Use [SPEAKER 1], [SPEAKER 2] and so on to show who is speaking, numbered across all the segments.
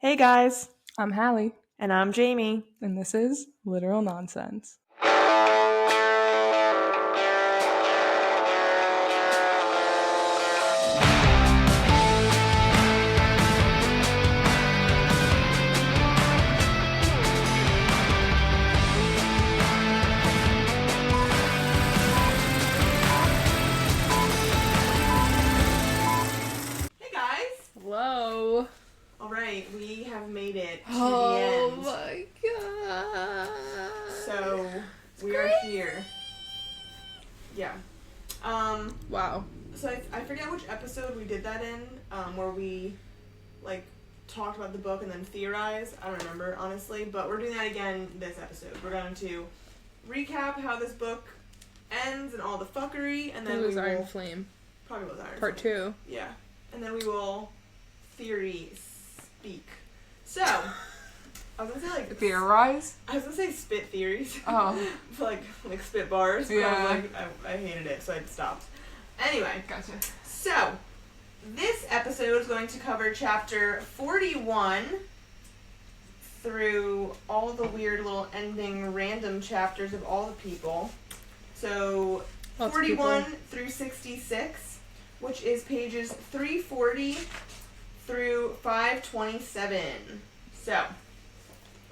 [SPEAKER 1] Hey guys,
[SPEAKER 2] I'm Hallee,
[SPEAKER 1] and I'm Jamie.
[SPEAKER 2] and this is Literal Nonsense.
[SPEAKER 1] Hey guys!
[SPEAKER 2] Hello.
[SPEAKER 1] Alright, we have made it to the
[SPEAKER 2] Oh
[SPEAKER 1] end.
[SPEAKER 2] my god.
[SPEAKER 1] So, we are here. Yeah.
[SPEAKER 2] Wow.
[SPEAKER 1] So I forget which episode we did that in, where we, talked about the book and then theorized. I don't remember, honestly, but we're doing that again this episode. We're going to recap how this book ends and all the fuckery, and then
[SPEAKER 2] It was
[SPEAKER 1] we will...
[SPEAKER 2] Iron Flame.
[SPEAKER 1] Probably was Iron
[SPEAKER 2] Part
[SPEAKER 1] Flame.
[SPEAKER 2] 2.
[SPEAKER 1] Yeah. And then we will theory speak. So, I was gonna say
[SPEAKER 2] Theorize?
[SPEAKER 1] I was gonna say spit theories.
[SPEAKER 2] Oh.
[SPEAKER 1] like spit bars.
[SPEAKER 2] Yeah.
[SPEAKER 1] I was I hated it, so I stopped. Anyway.
[SPEAKER 2] Gotcha.
[SPEAKER 1] So, this episode is going to cover chapter 41 through all the weird little ending random chapters of all the people. So,
[SPEAKER 2] Lots
[SPEAKER 1] 41 through 66, which is pages 340 through 527. So,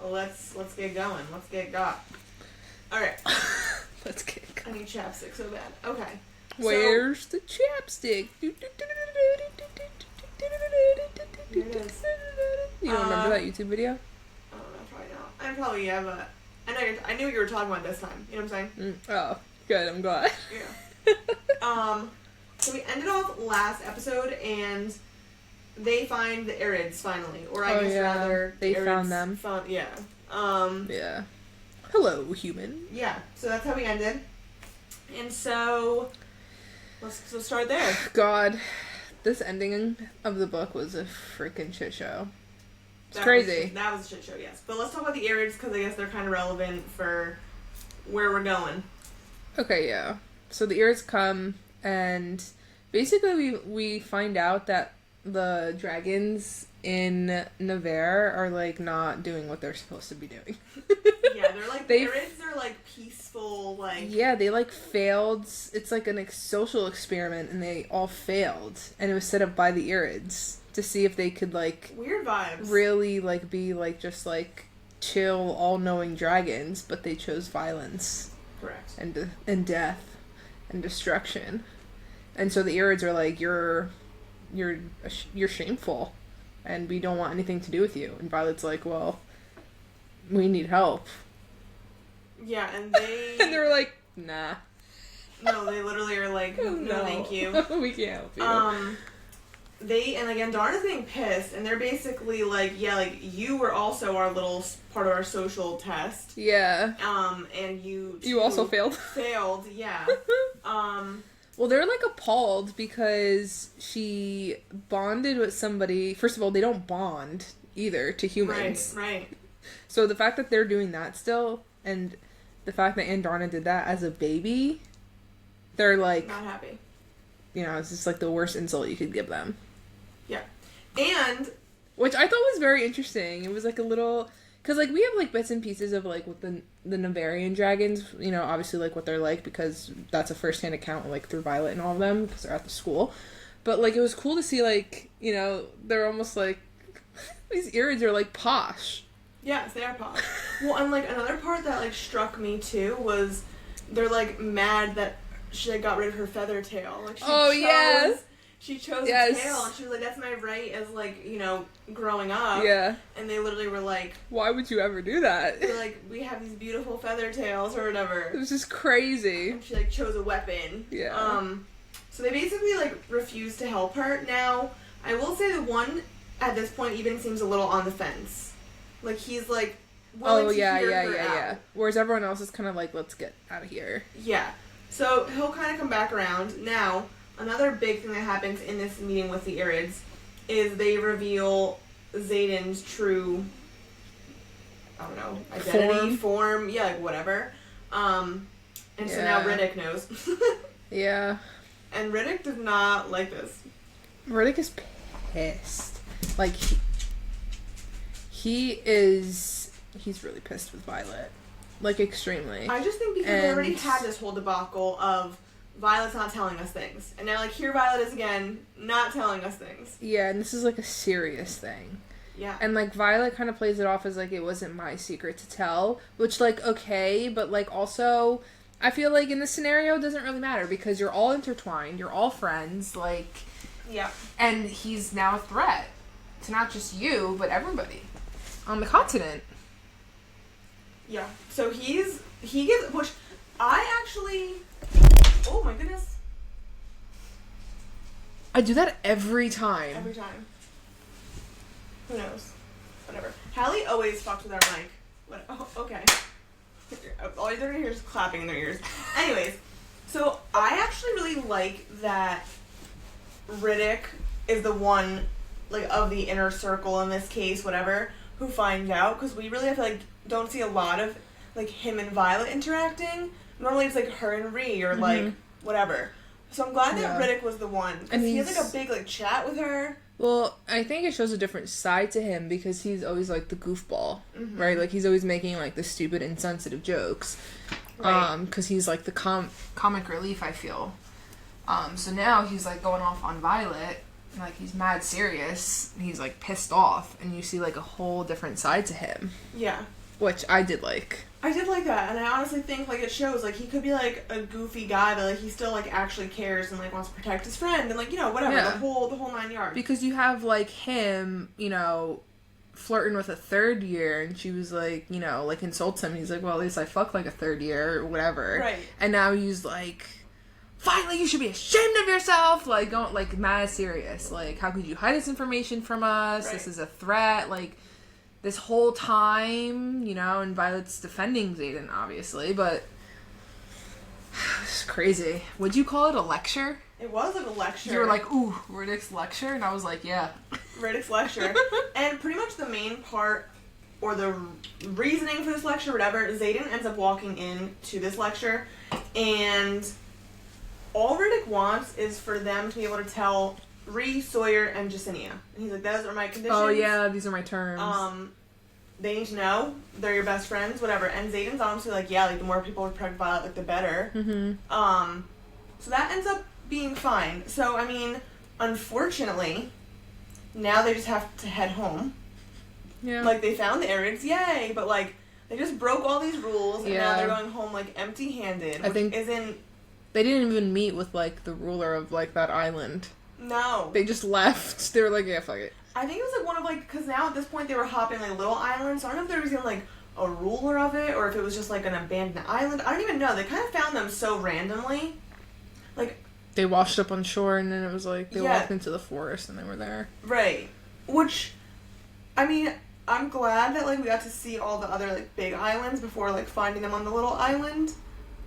[SPEAKER 1] let's get going. Let's get got. All right.
[SPEAKER 2] Let's get
[SPEAKER 1] I need chapstick so bad. Okay.
[SPEAKER 2] Where's the chapstick?
[SPEAKER 1] Here it is.
[SPEAKER 2] You don't remember that YouTube video?
[SPEAKER 1] I don't know, probably not. I probably have a. I knew what you were talking about this time. You know what I'm saying?
[SPEAKER 2] Oh, good. I'm glad.
[SPEAKER 1] Yeah. So we ended off last episode and they find the Arids finally, or I guess rather
[SPEAKER 2] they
[SPEAKER 1] the
[SPEAKER 2] found
[SPEAKER 1] Arids
[SPEAKER 2] them.
[SPEAKER 1] Yeah.
[SPEAKER 2] Yeah. Hello, human.
[SPEAKER 1] Yeah. So that's how we ended. And so let's start there.
[SPEAKER 2] God, this ending of the book was a freaking shit show. It's crazy.
[SPEAKER 1] That was a shit show, yes. But let's talk about the Arids because I guess they're kind of relevant for where we're going.
[SPEAKER 2] Okay, yeah. So the Arids come, and basically we find out that the dragons in Navarre are, like, not doing what they're supposed to be doing.
[SPEAKER 1] Yeah, they're like, the Arids are, like, peaceful, like...
[SPEAKER 2] Yeah, they, like, failed. It's, like, a social experiment, and they all failed. And it was set up by the Arids to see if they could, like...
[SPEAKER 1] Weird vibes.
[SPEAKER 2] Really, like, be, like, just, like, chill, all-knowing dragons, but they chose violence.
[SPEAKER 1] Correct.
[SPEAKER 2] And death. And destruction. And so the Arids are like, you're shameful, and we don't want anything to do with you. And Violet's like, well, we need help.
[SPEAKER 1] Yeah, and they...
[SPEAKER 2] And they're like, nah.
[SPEAKER 1] No, they literally are like, no thank you.
[SPEAKER 2] We can't help you.
[SPEAKER 1] And again, Darna's getting pissed, and they're basically like, yeah, like, you were also our little part of our social test.
[SPEAKER 2] Yeah.
[SPEAKER 1] And you
[SPEAKER 2] also failed.
[SPEAKER 1] Failed, yeah.
[SPEAKER 2] Well, they're, like, appalled because she bonded with somebody. First of all, they don't bond either to humans.
[SPEAKER 1] Right.
[SPEAKER 2] So the fact that they're doing that still, and the fact that Andarna did that as a baby, they're, like...
[SPEAKER 1] Not happy.
[SPEAKER 2] You know, it's just, like, the worst insult you could give them.
[SPEAKER 1] Yeah. And...
[SPEAKER 2] Which I thought was very interesting. It was, like, a little... Because, like, we have, like, bits and pieces of, like, with the Navarian dragons, you know, obviously, like, what they're like, because that's a first-hand account, like, through Violet and all of them, because they're at the school. But, like, it was cool to see, like, you know, they're almost, like... These Arids are, like, posh.
[SPEAKER 1] Yes, they are posh. Well, and, like, another part that, like, struck me, too, was they're, like, mad that she, like, got rid of her feather tail. Like, she chose a tail, and she was like, that's my right as, like, you know, growing up.
[SPEAKER 2] Yeah.
[SPEAKER 1] And they literally were like...
[SPEAKER 2] Why would you ever do that?
[SPEAKER 1] They're like, we have these beautiful feather tails, or whatever.
[SPEAKER 2] It was just crazy.
[SPEAKER 1] And she, like, chose a weapon.
[SPEAKER 2] Yeah.
[SPEAKER 1] So they basically, like, refused to help her. Now, I will say the one, at this point, even seems a little on the fence. Like, he's, like, willing to hear her out.
[SPEAKER 2] Whereas everyone else is kind of like, let's get out of here.
[SPEAKER 1] Yeah. So he'll kind of come back around. Now, another big thing that happens in this meeting with the Arids is they reveal Xaden's true, I don't know, identity, form, yeah, like, whatever. And so now Riddick knows.
[SPEAKER 2] Yeah.
[SPEAKER 1] And Riddick does not like this.
[SPEAKER 2] Riddick is pissed. Like, he's really pissed with Violet. Like, extremely.
[SPEAKER 1] I just think because they already had this whole debacle of Violet's not telling us things. And now, like, here Violet is again, not telling us things.
[SPEAKER 2] Yeah, and this is, like, a serious thing.
[SPEAKER 1] Yeah.
[SPEAKER 2] And, like, Violet kind of plays it off as, like, it wasn't my secret to tell. Which, like, okay, but, like, also, I feel like in this scenario, it doesn't really matter. Because you're all intertwined. You're all friends. Like...
[SPEAKER 1] Yeah.
[SPEAKER 2] And he's now a threat to not just you, but everybody on the continent.
[SPEAKER 1] Yeah. So he gives, which I actually, oh my goodness.
[SPEAKER 2] I do that every time.
[SPEAKER 1] Every time. Who knows? Whatever. Hallee always fucks with our mic. What? Oh, okay. All they're gonna hear is clapping in their ears. Anyways, so I actually really like that Riddick is the one, like, of the inner circle in this case, whatever, who finds out, because we really, I feel like, don't see a lot of, like, him and Violet interacting. Normally it's, like, her and Ree, or, like, whatever. So I'm glad that Riddick was the one, because he has, like, a big, like, chat with her.
[SPEAKER 2] Well, I think it shows a different side to him, because he's always, like, the goofball, right? Like, he's always making, like, the stupid, insensitive jokes. Right. Because he's, like, the comic relief, I feel. So now he's, like, going off on Violet, and, like, he's mad serious, and he's, like, pissed off, and you see, like, a whole different side to him.
[SPEAKER 1] Yeah.
[SPEAKER 2] Which I did like.
[SPEAKER 1] I did like that, and I honestly think, like, it shows, like, he could be, like, a goofy guy, but, like, he still, like, actually cares and, like, wants to protect his friend, and, like, you know, whatever, the whole 9 yards.
[SPEAKER 2] Because you have, like, him, you know, flirting with a third year, and she was, like, you know, like, insults him, he's like, well, at least I fucked, like, a third year, or whatever.
[SPEAKER 1] Right.
[SPEAKER 2] And now he's, like... Finally, you should be ashamed of yourself! Like, going, like, mad serious. Like, how could you hide this information from us? Right. This is a threat. Like, this whole time, you know, and Violet's defending Xaden, obviously, but... It's crazy. Would you call it a lecture?
[SPEAKER 1] It was like a lecture.
[SPEAKER 2] You were like, ooh, Riddick's lecture? And I was like, yeah.
[SPEAKER 1] Riddick's lecture. And pretty much the main part, or the reasoning for this lecture, whatever, Xaden ends up walking into this lecture, and... all Riddick wants is for them to be able to tell Ree, Sawyer, and Jesinia. And he's like, those are my conditions.
[SPEAKER 2] Oh, yeah, these are my terms.
[SPEAKER 1] They need to know. They're your best friends, whatever. And Xaden's honestly like, yeah, like, the more people protect Violet, like, the better. Mm-hmm. So that ends up being fine. So, I mean, unfortunately, now they just have to head home. Yeah. Like, they found the Arids, yay! But, like, they just broke all these rules, and now they're going home, like, empty-handed, which isn't...
[SPEAKER 2] They didn't even meet with, like, the ruler of, like, that island.
[SPEAKER 1] No.
[SPEAKER 2] They just left. They were like, yeah, fuck it.
[SPEAKER 1] I think it was, like, one of, like, because now at this point they were hopping, like, little islands, so I don't know if there was even, like, a ruler of it, or if it was just, like, an abandoned island. I don't even know. They kind of found them so randomly. Like...
[SPEAKER 2] They washed up on shore, and then it was, like, they walked into the forest, and they were there.
[SPEAKER 1] Right. Which, I mean, I'm glad that, like, we got to see all the other, like, big islands before, like, finding them on the little island.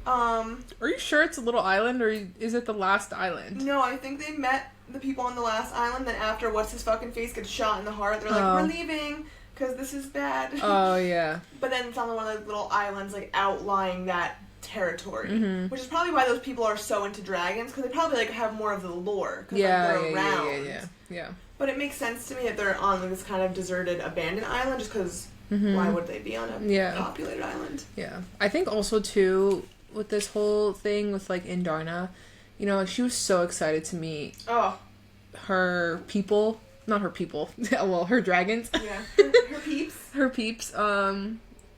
[SPEAKER 2] Are you sure it's a little island, or is it the last island?
[SPEAKER 1] No, I think they met the people on the last island, then after what's-his-fucking-face gets shot in the heart, they're like, we're leaving, because this is bad.
[SPEAKER 2] Oh, yeah.
[SPEAKER 1] But then it's on one of those little islands, like, outlying that territory, which is probably why those people are so into dragons, because they probably, like, have more of the lore, because they're around.
[SPEAKER 2] Yeah.
[SPEAKER 1] But it makes sense to me that they're on, like, this kind of deserted, abandoned island, just because why would they be on a populated island? Yeah.
[SPEAKER 2] I think also, too... with this whole thing with, like, Indarna, you know, like, she was so excited to meet her people. Not her people. Well, her dragons.
[SPEAKER 1] Yeah. Her peeps.
[SPEAKER 2] Her peeps.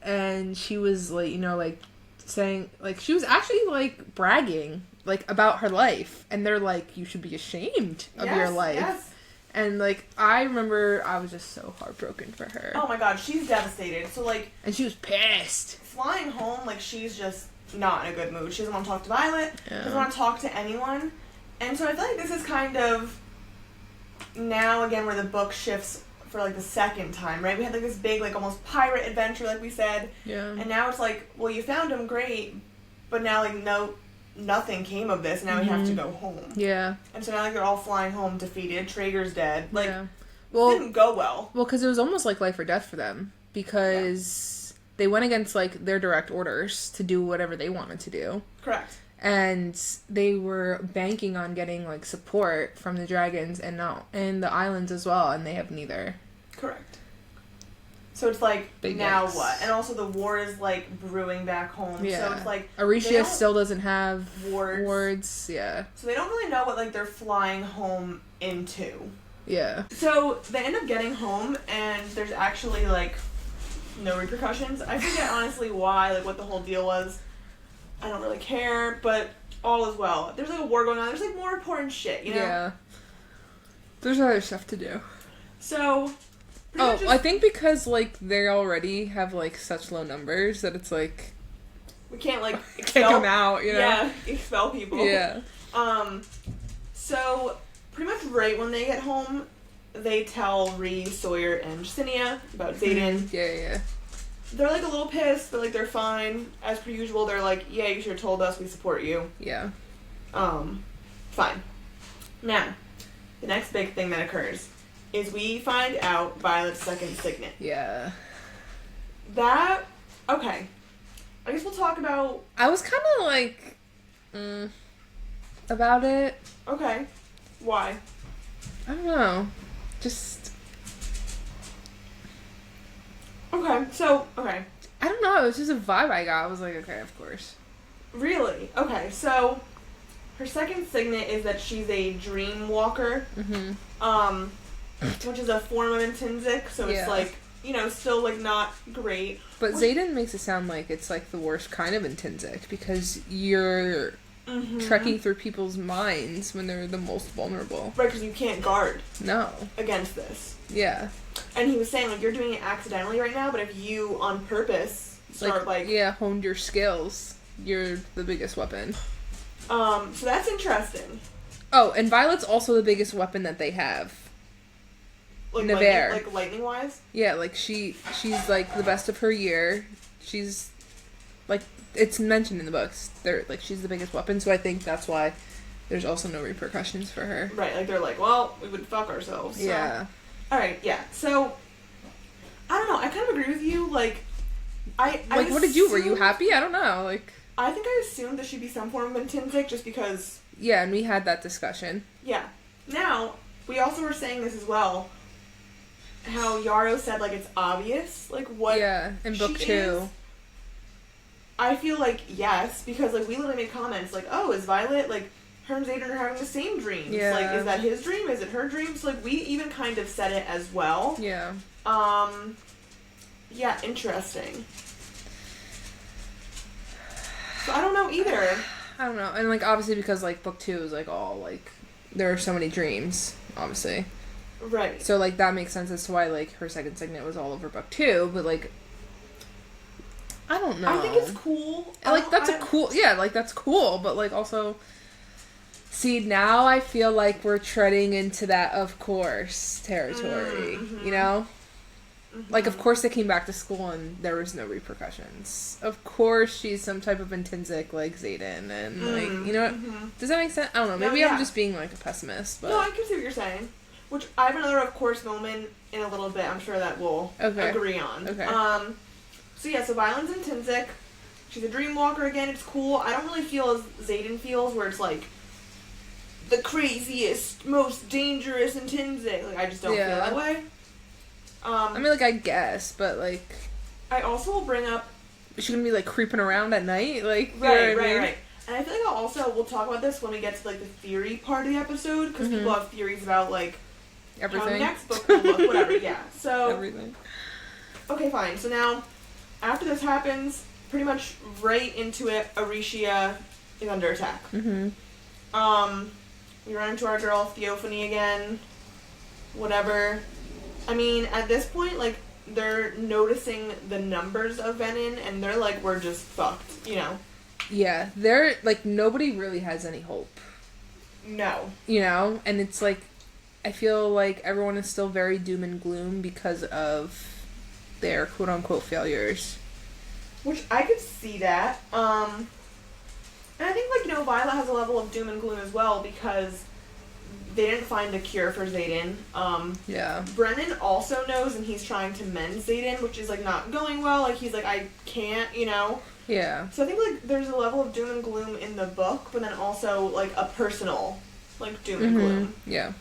[SPEAKER 2] And she was, like, you know, like, saying, like, she was actually, like, bragging, like, about her life. And they're like, you should be ashamed of your life. Yes. And, like, I remember I was just so heartbroken for her.
[SPEAKER 1] Oh, my God. She's devastated. So, like...
[SPEAKER 2] And she was pissed.
[SPEAKER 1] Flying home, like, she's just... not in a good mood. She doesn't want to talk to Violet. Doesn't want to talk to anyone. And so I feel like this is kind of now again where the book shifts for like the second time, right? We had like this big like almost pirate adventure, like we said. Yeah. And now it's like, well, you found him, great, but now like nothing came of this. Now we have to go home. Yeah. And so now like they're all flying home defeated. Traeger's dead. Like, well, it didn't go well.
[SPEAKER 2] Well, because it was almost like life or death for them because. Yeah. They went against, like, their direct orders to do whatever they wanted to do.
[SPEAKER 1] Correct.
[SPEAKER 2] And they were banking on getting, like, support from the dragons and the islands as well, and they have neither.
[SPEAKER 1] Correct. So it's like,
[SPEAKER 2] Big
[SPEAKER 1] now
[SPEAKER 2] yikes.
[SPEAKER 1] what? And also the war is like brewing back home.
[SPEAKER 2] Yeah.
[SPEAKER 1] So it's like
[SPEAKER 2] Aricia still doesn't have
[SPEAKER 1] wards.
[SPEAKER 2] Yeah.
[SPEAKER 1] So they don't really know what like they're flying home into.
[SPEAKER 2] Yeah.
[SPEAKER 1] So they end up getting home and there's actually like no repercussions. I forget honestly why, like what the whole deal was. I don't really care, but all is well. There's like a war going on. There's like more important shit, you know?
[SPEAKER 2] Yeah. There's other stuff to do.
[SPEAKER 1] So.
[SPEAKER 2] I think because like they already have like such low numbers that it's like
[SPEAKER 1] we can't like
[SPEAKER 2] kick them out, you know?
[SPEAKER 1] Yeah, expel people.
[SPEAKER 2] Yeah.
[SPEAKER 1] So pretty much right when they get home, they tell Ree, Sawyer, and Jacinia about Xaden.
[SPEAKER 2] Yeah.
[SPEAKER 1] They're like a little pissed, but like they're fine. As per usual, they're like, yeah, you should have told us, we support you.
[SPEAKER 2] Yeah.
[SPEAKER 1] Fine. Now, the next big thing that occurs is we find out Violet's second signet.
[SPEAKER 2] Yeah.
[SPEAKER 1] Okay. I guess we'll talk about...
[SPEAKER 2] I was kind of like, about it.
[SPEAKER 1] Okay. Why?
[SPEAKER 2] I don't know. Just...
[SPEAKER 1] Okay.
[SPEAKER 2] I don't know, it was just a vibe I got. I was like, okay, of course.
[SPEAKER 1] Really? Okay, so her second signet is that she's a dream walker.
[SPEAKER 2] Mm-hmm.
[SPEAKER 1] Which is a form of intrinsic, so it's like, you know, still like not great.
[SPEAKER 2] But Xaden makes it sound like it's like the worst kind of intrinsic because you're trekking through people's minds when they're the most vulnerable.
[SPEAKER 1] Right, because you can't guard.
[SPEAKER 2] No.
[SPEAKER 1] Against this.
[SPEAKER 2] Yeah.
[SPEAKER 1] And he was saying, like, you're doing it accidentally right now, but if you, on purpose, start,
[SPEAKER 2] honed your skills, you're the biggest weapon.
[SPEAKER 1] So that's interesting.
[SPEAKER 2] Oh, and Violet's also the biggest weapon that they have.
[SPEAKER 1] Like, lightning-wise?
[SPEAKER 2] Yeah, like, she's, like, the best of her year. She's, like, it's mentioned in the books. She's the biggest weapon, so I think that's why there's also no repercussions for her.
[SPEAKER 1] Right, like, they're like, well, we would fuck ourselves. So.
[SPEAKER 2] Yeah.
[SPEAKER 1] Alright, yeah. So, I don't know. I kind of agree with you. Like,
[SPEAKER 2] what did you... Were you happy? I don't know. Like...
[SPEAKER 1] I think I assumed there should be some form of intrinsic just because...
[SPEAKER 2] Yeah, and we had that discussion.
[SPEAKER 1] Yeah. Now, we also were saying this as well. How Yarros said, like, it's obvious, like, what
[SPEAKER 2] in book 2.
[SPEAKER 1] Is. I feel like, yes, because, like, we literally made comments, like, oh, is Violet, like, her and Xaden are having the same dreams.
[SPEAKER 2] Yeah.
[SPEAKER 1] Like, is that his dream? Is it her dream? So, like, we even kind of said it as well.
[SPEAKER 2] Yeah.
[SPEAKER 1] Yeah, interesting. So, I don't know either.
[SPEAKER 2] I don't know. And, like, obviously because, like, book 2 is, like, all, like, there are so many dreams, obviously.
[SPEAKER 1] Right.
[SPEAKER 2] So, like, that makes sense as to why, like, her second signet was all over book 2, but, like, I don't know.
[SPEAKER 1] I think it's cool.
[SPEAKER 2] Like, that's that's cool, but, like, also, see, now I feel like we're treading into that of course territory, you know? Mm-hmm. Like, of course they came back to school and there was no repercussions. Of course she's some type of intrinsic, like, Xaden, and, like, you know what? Does that make sense? I don't know. Maybe I'm just being, like, a pessimist, but...
[SPEAKER 1] No, I can see what you're saying. Which, I have another of course moment in a little bit I'm sure that we'll agree on.
[SPEAKER 2] Okay.
[SPEAKER 1] So yeah, so Violet's intrinsic. She's a dream walker again, it's cool. I don't really feel as Xaden feels, where it's like the craziest, most dangerous intrinsic. Like, I just don't feel that way.
[SPEAKER 2] I mean, like, I guess, but, like...
[SPEAKER 1] I also will bring up...
[SPEAKER 2] Is she gonna be, like, creeping around at night? Like,
[SPEAKER 1] right. And I feel like we'll talk about this when we get to, like, the theory part of the episode, because people have theories about, like...
[SPEAKER 2] Everything.
[SPEAKER 1] How the next book will look, whatever, yeah. So...
[SPEAKER 2] Everything.
[SPEAKER 1] Okay, fine. So now, after this happens, pretty much right into it, Aricia is under attack.
[SPEAKER 2] Mm-hmm.
[SPEAKER 1] We run into our girl Theophany again. Whatever. I mean, at this point, like, they're noticing the numbers of Venin, and they're like, we're just fucked, you know?
[SPEAKER 2] Yeah, they're, like, nobody really has any hope.
[SPEAKER 1] No.
[SPEAKER 2] You know? And it's, like, I feel like everyone is still very doom and gloom because of their quote-unquote failures.
[SPEAKER 1] Which, I could see that. And I think, like, you know, Violet has a level of doom and gloom as well, because they didn't find a cure for Xaden.
[SPEAKER 2] Yeah.
[SPEAKER 1] Brennan also knows, and he's trying to mend Xaden, which is, like, not going well. Like, he's like, I can't, you know?
[SPEAKER 2] Yeah.
[SPEAKER 1] So I think, like, there's a level of doom and gloom in the book, but then also, like, a personal, like, doom and gloom.
[SPEAKER 2] Yeah.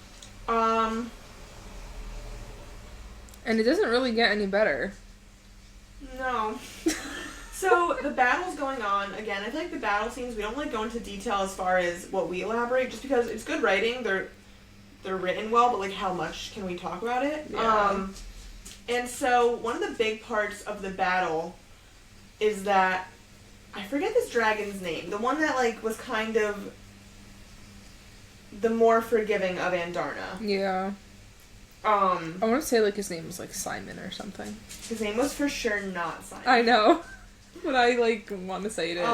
[SPEAKER 1] And
[SPEAKER 2] it doesn't really get any better.
[SPEAKER 1] No. So the battle's going on again. I feel like the battle scenes we don't like go into detail as far as what we elaborate, just because it's good writing. They're written well, but like how much can we talk about it?
[SPEAKER 2] Yeah.
[SPEAKER 1] And so one of the big parts of the battle is that I forget this dragon's name. The one that like was kind of the more forgiving of Andarna.
[SPEAKER 2] Yeah. I want to say like his name was like Simon or something.
[SPEAKER 1] His name was for sure not Simon.
[SPEAKER 2] I know. But I like want to say it is.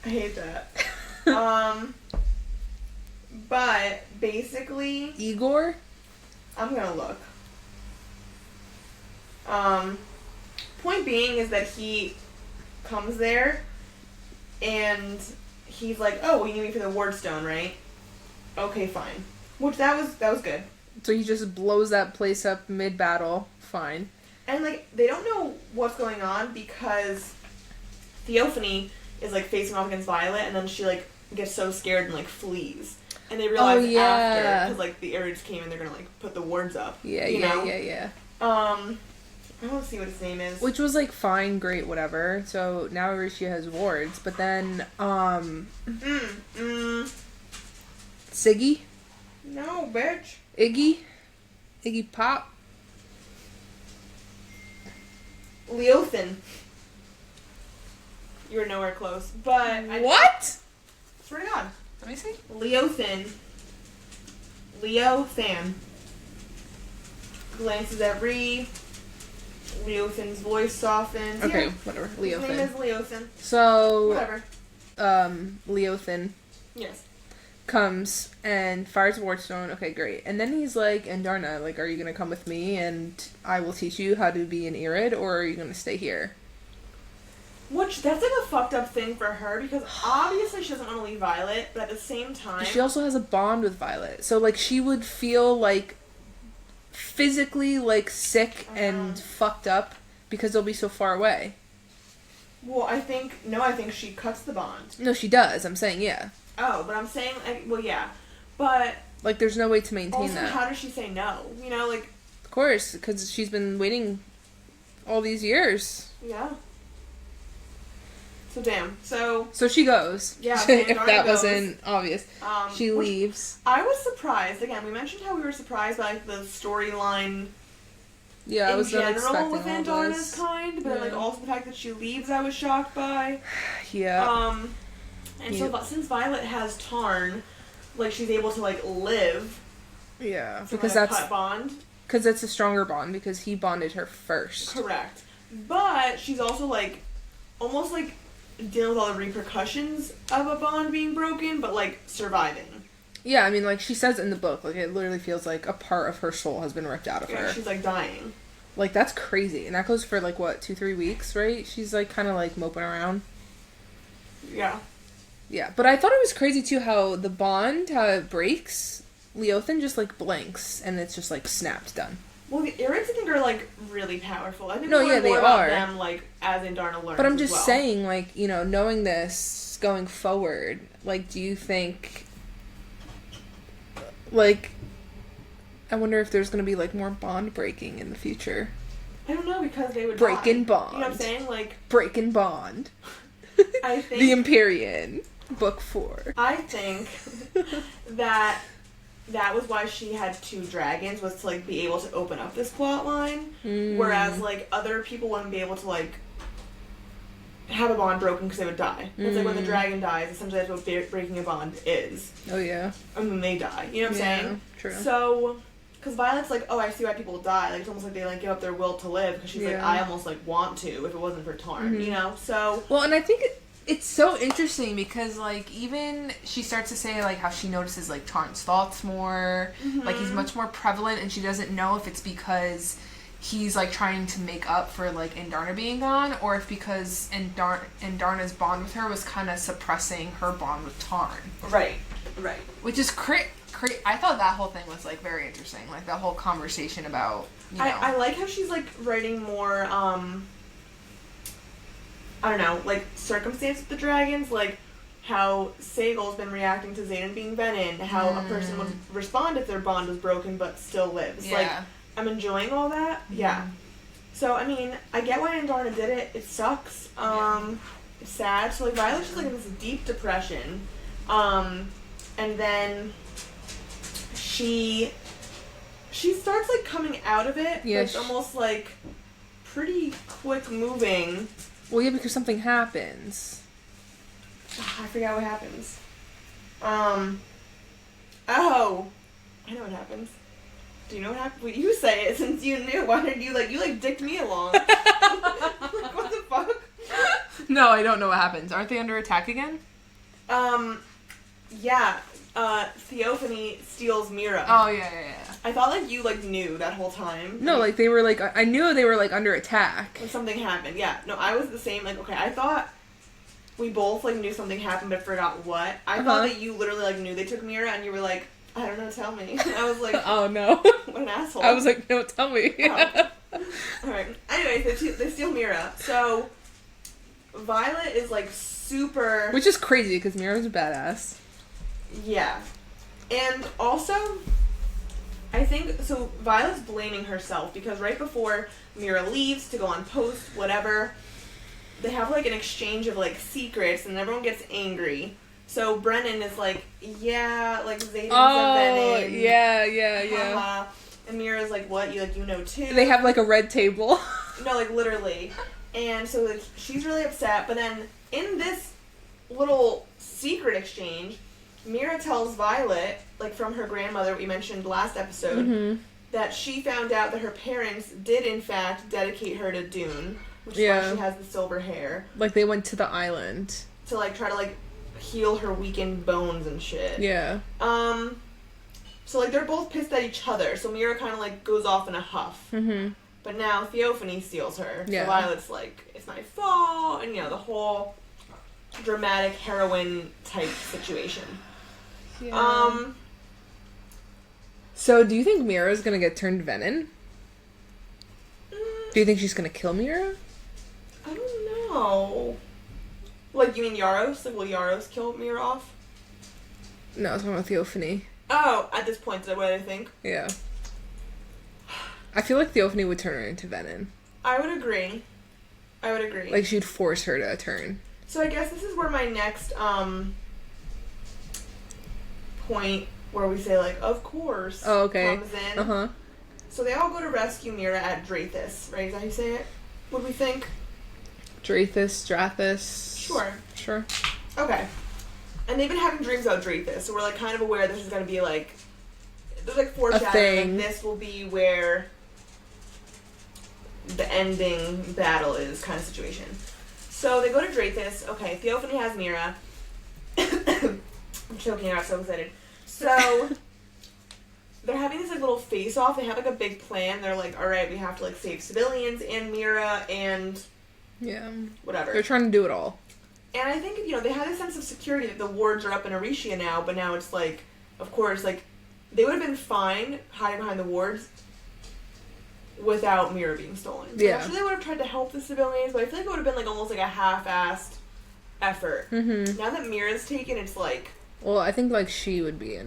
[SPEAKER 1] I hate that. But basically
[SPEAKER 2] Igor?
[SPEAKER 1] I'm gonna look. Point being is that he comes there and he's like, oh, you need me for the ward stone, right? Okay, fine. Which that was good.
[SPEAKER 2] So he just blows that place up mid-battle. Fine.
[SPEAKER 1] And like they don't know what's going on because Theophany is like facing off against Violet, and then she like gets so scared and like flees. And they realize after, because like the Arids came and they're gonna like put the wards up.
[SPEAKER 2] Yeah.
[SPEAKER 1] I don't see what his name is.
[SPEAKER 2] Which was like fine, great, whatever. So now Aricia has wards, but then Siggy?
[SPEAKER 1] No, bitch.
[SPEAKER 2] Iggy Pop?
[SPEAKER 1] Leothin. You were nowhere close, but
[SPEAKER 2] What?
[SPEAKER 1] Swear to God.
[SPEAKER 2] Let me see.
[SPEAKER 1] Leothan glances at Ree. Leothan's voice softens.
[SPEAKER 2] Okay,
[SPEAKER 1] Yeah.
[SPEAKER 2] whatever.
[SPEAKER 1] His name is Leothan.
[SPEAKER 2] So,
[SPEAKER 1] Whatever.
[SPEAKER 2] Leothan
[SPEAKER 1] Yes.
[SPEAKER 2] comes and fires a wardstone. Okay, great. And then he's like, Andarna, like, are you gonna come with me and I will teach you how to be an Irid, or are you gonna stay here?
[SPEAKER 1] Which, that's like a fucked up thing for her, because obviously she doesn't want to leave Violet, but at the same time...
[SPEAKER 2] She also has a bond with Violet. So, like, she would feel, like, physically, like, sick and fucked up because they'll be so far away.
[SPEAKER 1] Well, I think she cuts the bond.
[SPEAKER 2] No, she does. I'm saying, yeah.
[SPEAKER 1] Oh, but I'm saying, well, yeah. But...
[SPEAKER 2] Like, there's no way to maintain
[SPEAKER 1] also,
[SPEAKER 2] that.
[SPEAKER 1] how does she say no? You know, like...
[SPEAKER 2] Of course, because she's been waiting all these years.
[SPEAKER 1] Yeah. So, damn. So
[SPEAKER 2] she goes.
[SPEAKER 1] Yeah,
[SPEAKER 2] if
[SPEAKER 1] Andarna
[SPEAKER 2] that
[SPEAKER 1] goes.
[SPEAKER 2] wasn't obvious. She leaves.
[SPEAKER 1] I was surprised. Again, we mentioned how we were surprised by, like, the storyline
[SPEAKER 2] Yeah, I was not
[SPEAKER 1] in general
[SPEAKER 2] expecting
[SPEAKER 1] with
[SPEAKER 2] all
[SPEAKER 1] Andarna's
[SPEAKER 2] this.
[SPEAKER 1] kind, but like also the fact that she leaves, I was shocked by.
[SPEAKER 2] Yeah.
[SPEAKER 1] And so since Violet has Tarn, like she's able to like live.
[SPEAKER 2] Yeah,
[SPEAKER 1] From,
[SPEAKER 2] because
[SPEAKER 1] like,
[SPEAKER 2] that's
[SPEAKER 1] a cut bond.
[SPEAKER 2] Because it's a stronger bond because he bonded her first.
[SPEAKER 1] Correct, but she's also like almost like dealing with all the repercussions of a bond being broken, but like surviving.
[SPEAKER 2] Yeah, I mean, like, she says in the book, like, it literally feels like a part of her soul has been ripped out of her.
[SPEAKER 1] She's, like, dying.
[SPEAKER 2] Like, that's crazy. And that goes for, like, what, 2-3 weeks, right? She's, like, kind of, like, moping around.
[SPEAKER 1] Yeah.
[SPEAKER 2] Yeah, but I thought it was crazy, too, how the bond, how it breaks, Leothan just, like, blinks, and it's just, like, snapped, done.
[SPEAKER 1] Well, the Irids, I think, are, like, really powerful. I think
[SPEAKER 2] No,
[SPEAKER 1] we
[SPEAKER 2] yeah,
[SPEAKER 1] learn
[SPEAKER 2] they
[SPEAKER 1] more about
[SPEAKER 2] are.
[SPEAKER 1] them, like, as Andarna learns.
[SPEAKER 2] But I'm just
[SPEAKER 1] as well.
[SPEAKER 2] saying, like, you know, knowing this going forward, like, do you think... Like, I wonder if there's going to be, like, more bond breaking in the future.
[SPEAKER 1] I don't know, because they would
[SPEAKER 2] Breaking
[SPEAKER 1] die.
[SPEAKER 2] bond.
[SPEAKER 1] You know what I'm saying? Like...
[SPEAKER 2] Breaking bond.
[SPEAKER 1] I think...
[SPEAKER 2] The Empyrean. Book 4.
[SPEAKER 1] I think that was why she had 2 dragons, was to, like, be able to open up this plot line. Whereas, like, other people wouldn't be able to, like, have a bond broken because they would die. It's like when the dragon dies, essentially that's what breaking a bond is.
[SPEAKER 2] Oh, yeah.
[SPEAKER 1] And then they die. You know what I'm saying?
[SPEAKER 2] True.
[SPEAKER 1] So, because Violet's like, oh, I see why people die. Like, it's almost like they, like, give up their will to live, because she's like, I almost, like, want to if it wasn't for Tarn, you know? So...
[SPEAKER 2] Well, and I think it's so interesting because, like, even she starts to say, like, how she notices, like, Tarn's thoughts more. Like, he's much more prevalent, and she doesn't know if it's because he's, like, trying to make up for, like, Andarna being gone, or if because Andarna's bond with her was kind of suppressing her bond with Tarn.
[SPEAKER 1] Right.
[SPEAKER 2] Which is I thought that whole thing was, like, very interesting. Like, that whole conversation about, you know.
[SPEAKER 1] I like how she's, like, writing more, I don't know, like, circumstance with the dragons, like, how Sagal's been reacting to Xaden being Venin, how a person would respond if their bond was broken but still lives.
[SPEAKER 2] Yeah.
[SPEAKER 1] Like, I'm enjoying all that. Yeah. So, I mean, I get why Andarna did it. It sucks. It's sad. So, like, Violet's just, like, in this deep depression. And then she starts, like, coming out of it.
[SPEAKER 2] Yeah.
[SPEAKER 1] It's almost, like, pretty quick moving.
[SPEAKER 2] Well, yeah, because something happens.
[SPEAKER 1] I forgot what happens. Oh. I know what happens. Do you know what happened? Well, you say it since you knew. Why did you, like, dicked me along? Like, what the fuck?
[SPEAKER 2] No, I don't know what happens. Aren't they under attack again?
[SPEAKER 1] Yeah. Theophany steals Mira.
[SPEAKER 2] Oh, yeah.
[SPEAKER 1] I thought, like, you, like, knew that whole time.
[SPEAKER 2] No, like, they were, like, I knew they were, like, under attack.
[SPEAKER 1] When something happened, yeah. No, I was the same, like, okay, I thought we both, like, knew something happened but forgot what. I thought that you literally, like, knew they took Mira and you were like, I don't know, tell me. And I was like,
[SPEAKER 2] oh, no.
[SPEAKER 1] What an asshole.
[SPEAKER 2] I was like, no, tell me.
[SPEAKER 1] Oh. Alright. Anyway, they steal Mira. So, Violet is, like, super...
[SPEAKER 2] Which is crazy, because Mira's a badass.
[SPEAKER 1] Yeah. And also, I think, so Violet's blaming herself, because right before Mira leaves to go on post, whatever, they have, like, an exchange of, like, secrets, and everyone gets angry. So Brennan is like, yeah, like, Zayden's a venom.
[SPEAKER 2] Yeah.
[SPEAKER 1] And Mira's like, what? You know too?
[SPEAKER 2] They have, like, a red table.
[SPEAKER 1] No, like, literally. And so, like, she's really upset. But then, in this little secret exchange, Mira tells Violet, like, from her grandmother, we mentioned last episode, that she found out that her parents did, in fact, dedicate her to Dune, which is why she has the silver hair.
[SPEAKER 2] Like, they went to the island.
[SPEAKER 1] To, like, try to, like, heal her weakened bones and shit.
[SPEAKER 2] Yeah.
[SPEAKER 1] So, like, they're both pissed at each other, so Mira kind of, like, goes off in a huff. But now Theophany steals her.
[SPEAKER 2] Yeah.
[SPEAKER 1] So Violet's like, it's my fault, and, you know, the whole dramatic heroine type situation.
[SPEAKER 2] Yeah. So, do you think Mira's gonna get turned venom? Do you think she's gonna kill Mira?
[SPEAKER 1] I don't know. Like, you mean Yarros? Like, will Yarros kill Mira off?
[SPEAKER 2] No, I was talking about Theophany.
[SPEAKER 1] Oh, at this point, is that what I think?
[SPEAKER 2] Yeah. I feel like Theophany would turn her into venom.
[SPEAKER 1] I would agree.
[SPEAKER 2] Like, she'd force her to turn.
[SPEAKER 1] So I guess this is where my next, point where we say, like, of course, comes in. So they all go to rescue Mira at Drathis, right? Is that how you say it? What do we think?
[SPEAKER 2] Drathis. Sure.
[SPEAKER 1] Okay. And they've been having dreams about Drathis, so we're, like, kind of aware this is going to be, like, there's, like, foreshadowing, like, this will be where the ending battle is kind of situation. So they go to Drathis. Okay, Theophany has Mira. I'm choking out, so excited. So they're having this, like, little face-off. They have, like, a big plan. They're like, all right, we have to, like, save civilians and Mira and whatever.
[SPEAKER 2] They're trying to do it all.
[SPEAKER 1] And I think, you know, they had a sense of security that the wards are up in Aricia now, but now it's like, of course, like, they would have been fine hiding behind the wards without Mira being stolen. So I'm sure they would have tried to help the civilians, but I feel like it would have been, like, almost like a half-assed effort. Now that Mira's taken, it's like...
[SPEAKER 2] Well, I think, like, she would be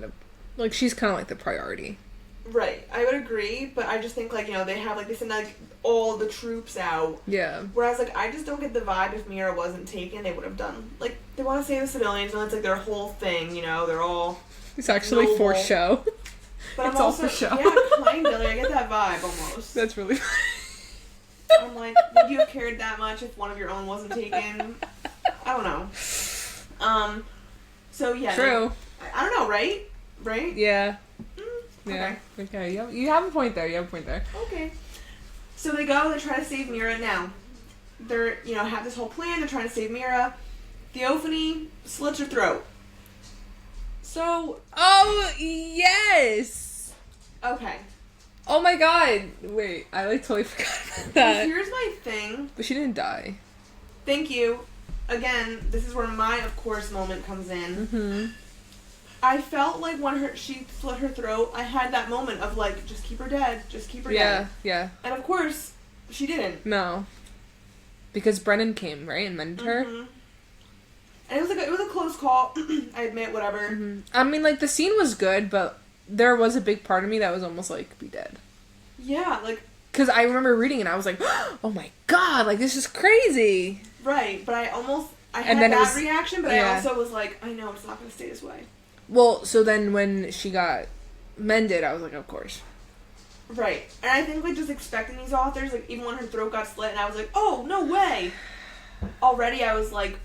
[SPEAKER 2] like, she's kind of, like, the priority.
[SPEAKER 1] Right. I would agree, but I just think, like, you know, they have, like, they send, like, all the troops out.
[SPEAKER 2] Yeah.
[SPEAKER 1] Whereas, like, I just don't get the vibe if Mira wasn't taken, they would have done, like, they want to save the civilians, and that's, like, their whole thing, you know, they're all...
[SPEAKER 2] It's actually
[SPEAKER 1] noble.
[SPEAKER 2] For show.
[SPEAKER 1] But
[SPEAKER 2] It's
[SPEAKER 1] I'm
[SPEAKER 2] all
[SPEAKER 1] also,
[SPEAKER 2] for show.
[SPEAKER 1] Yeah, kind of, like, I get that vibe, almost.
[SPEAKER 2] That's really
[SPEAKER 1] I'm like, would you have cared that much if one of your own wasn't taken? I don't know. So, yeah.
[SPEAKER 2] True.
[SPEAKER 1] Like, I don't know, right? Right?
[SPEAKER 2] Yeah.
[SPEAKER 1] Okay.
[SPEAKER 2] Okay. You have a point there.
[SPEAKER 1] Okay. So they go, they try to save Mira. Now, they're, you know, have this whole plan, they're trying to save Mira. Theophany slits her throat. So...
[SPEAKER 2] Oh, yes!
[SPEAKER 1] Okay.
[SPEAKER 2] Oh my god. Wait, I, like, totally forgot about that.
[SPEAKER 1] Here's my thing.
[SPEAKER 2] But she didn't die.
[SPEAKER 1] Thank you. Again, this is where my of course moment comes in.
[SPEAKER 2] Mm-hmm.
[SPEAKER 1] I felt like when she slit her throat, I had that moment of, like, just keep her dead. Just keep her dead.
[SPEAKER 2] Yeah.
[SPEAKER 1] And of course, she didn't.
[SPEAKER 2] No. Because Brennan came, right, and mended her?
[SPEAKER 1] And it was a close call, I admit, whatever.
[SPEAKER 2] I mean, like, the scene was good, but there was a big part of me that was almost like, be dead.
[SPEAKER 1] Yeah, like...
[SPEAKER 2] Because I remember reading it and I was like, oh my god, like, this is crazy.
[SPEAKER 1] Right, but I had that reaction, but I also was like, I know it's not going to stay this way.
[SPEAKER 2] Well, so then when she got mended, I was like, of course.
[SPEAKER 1] Right. And I think, like, just expecting these authors, like, even when her throat got slit, and I was like, oh, no way! Already I was like,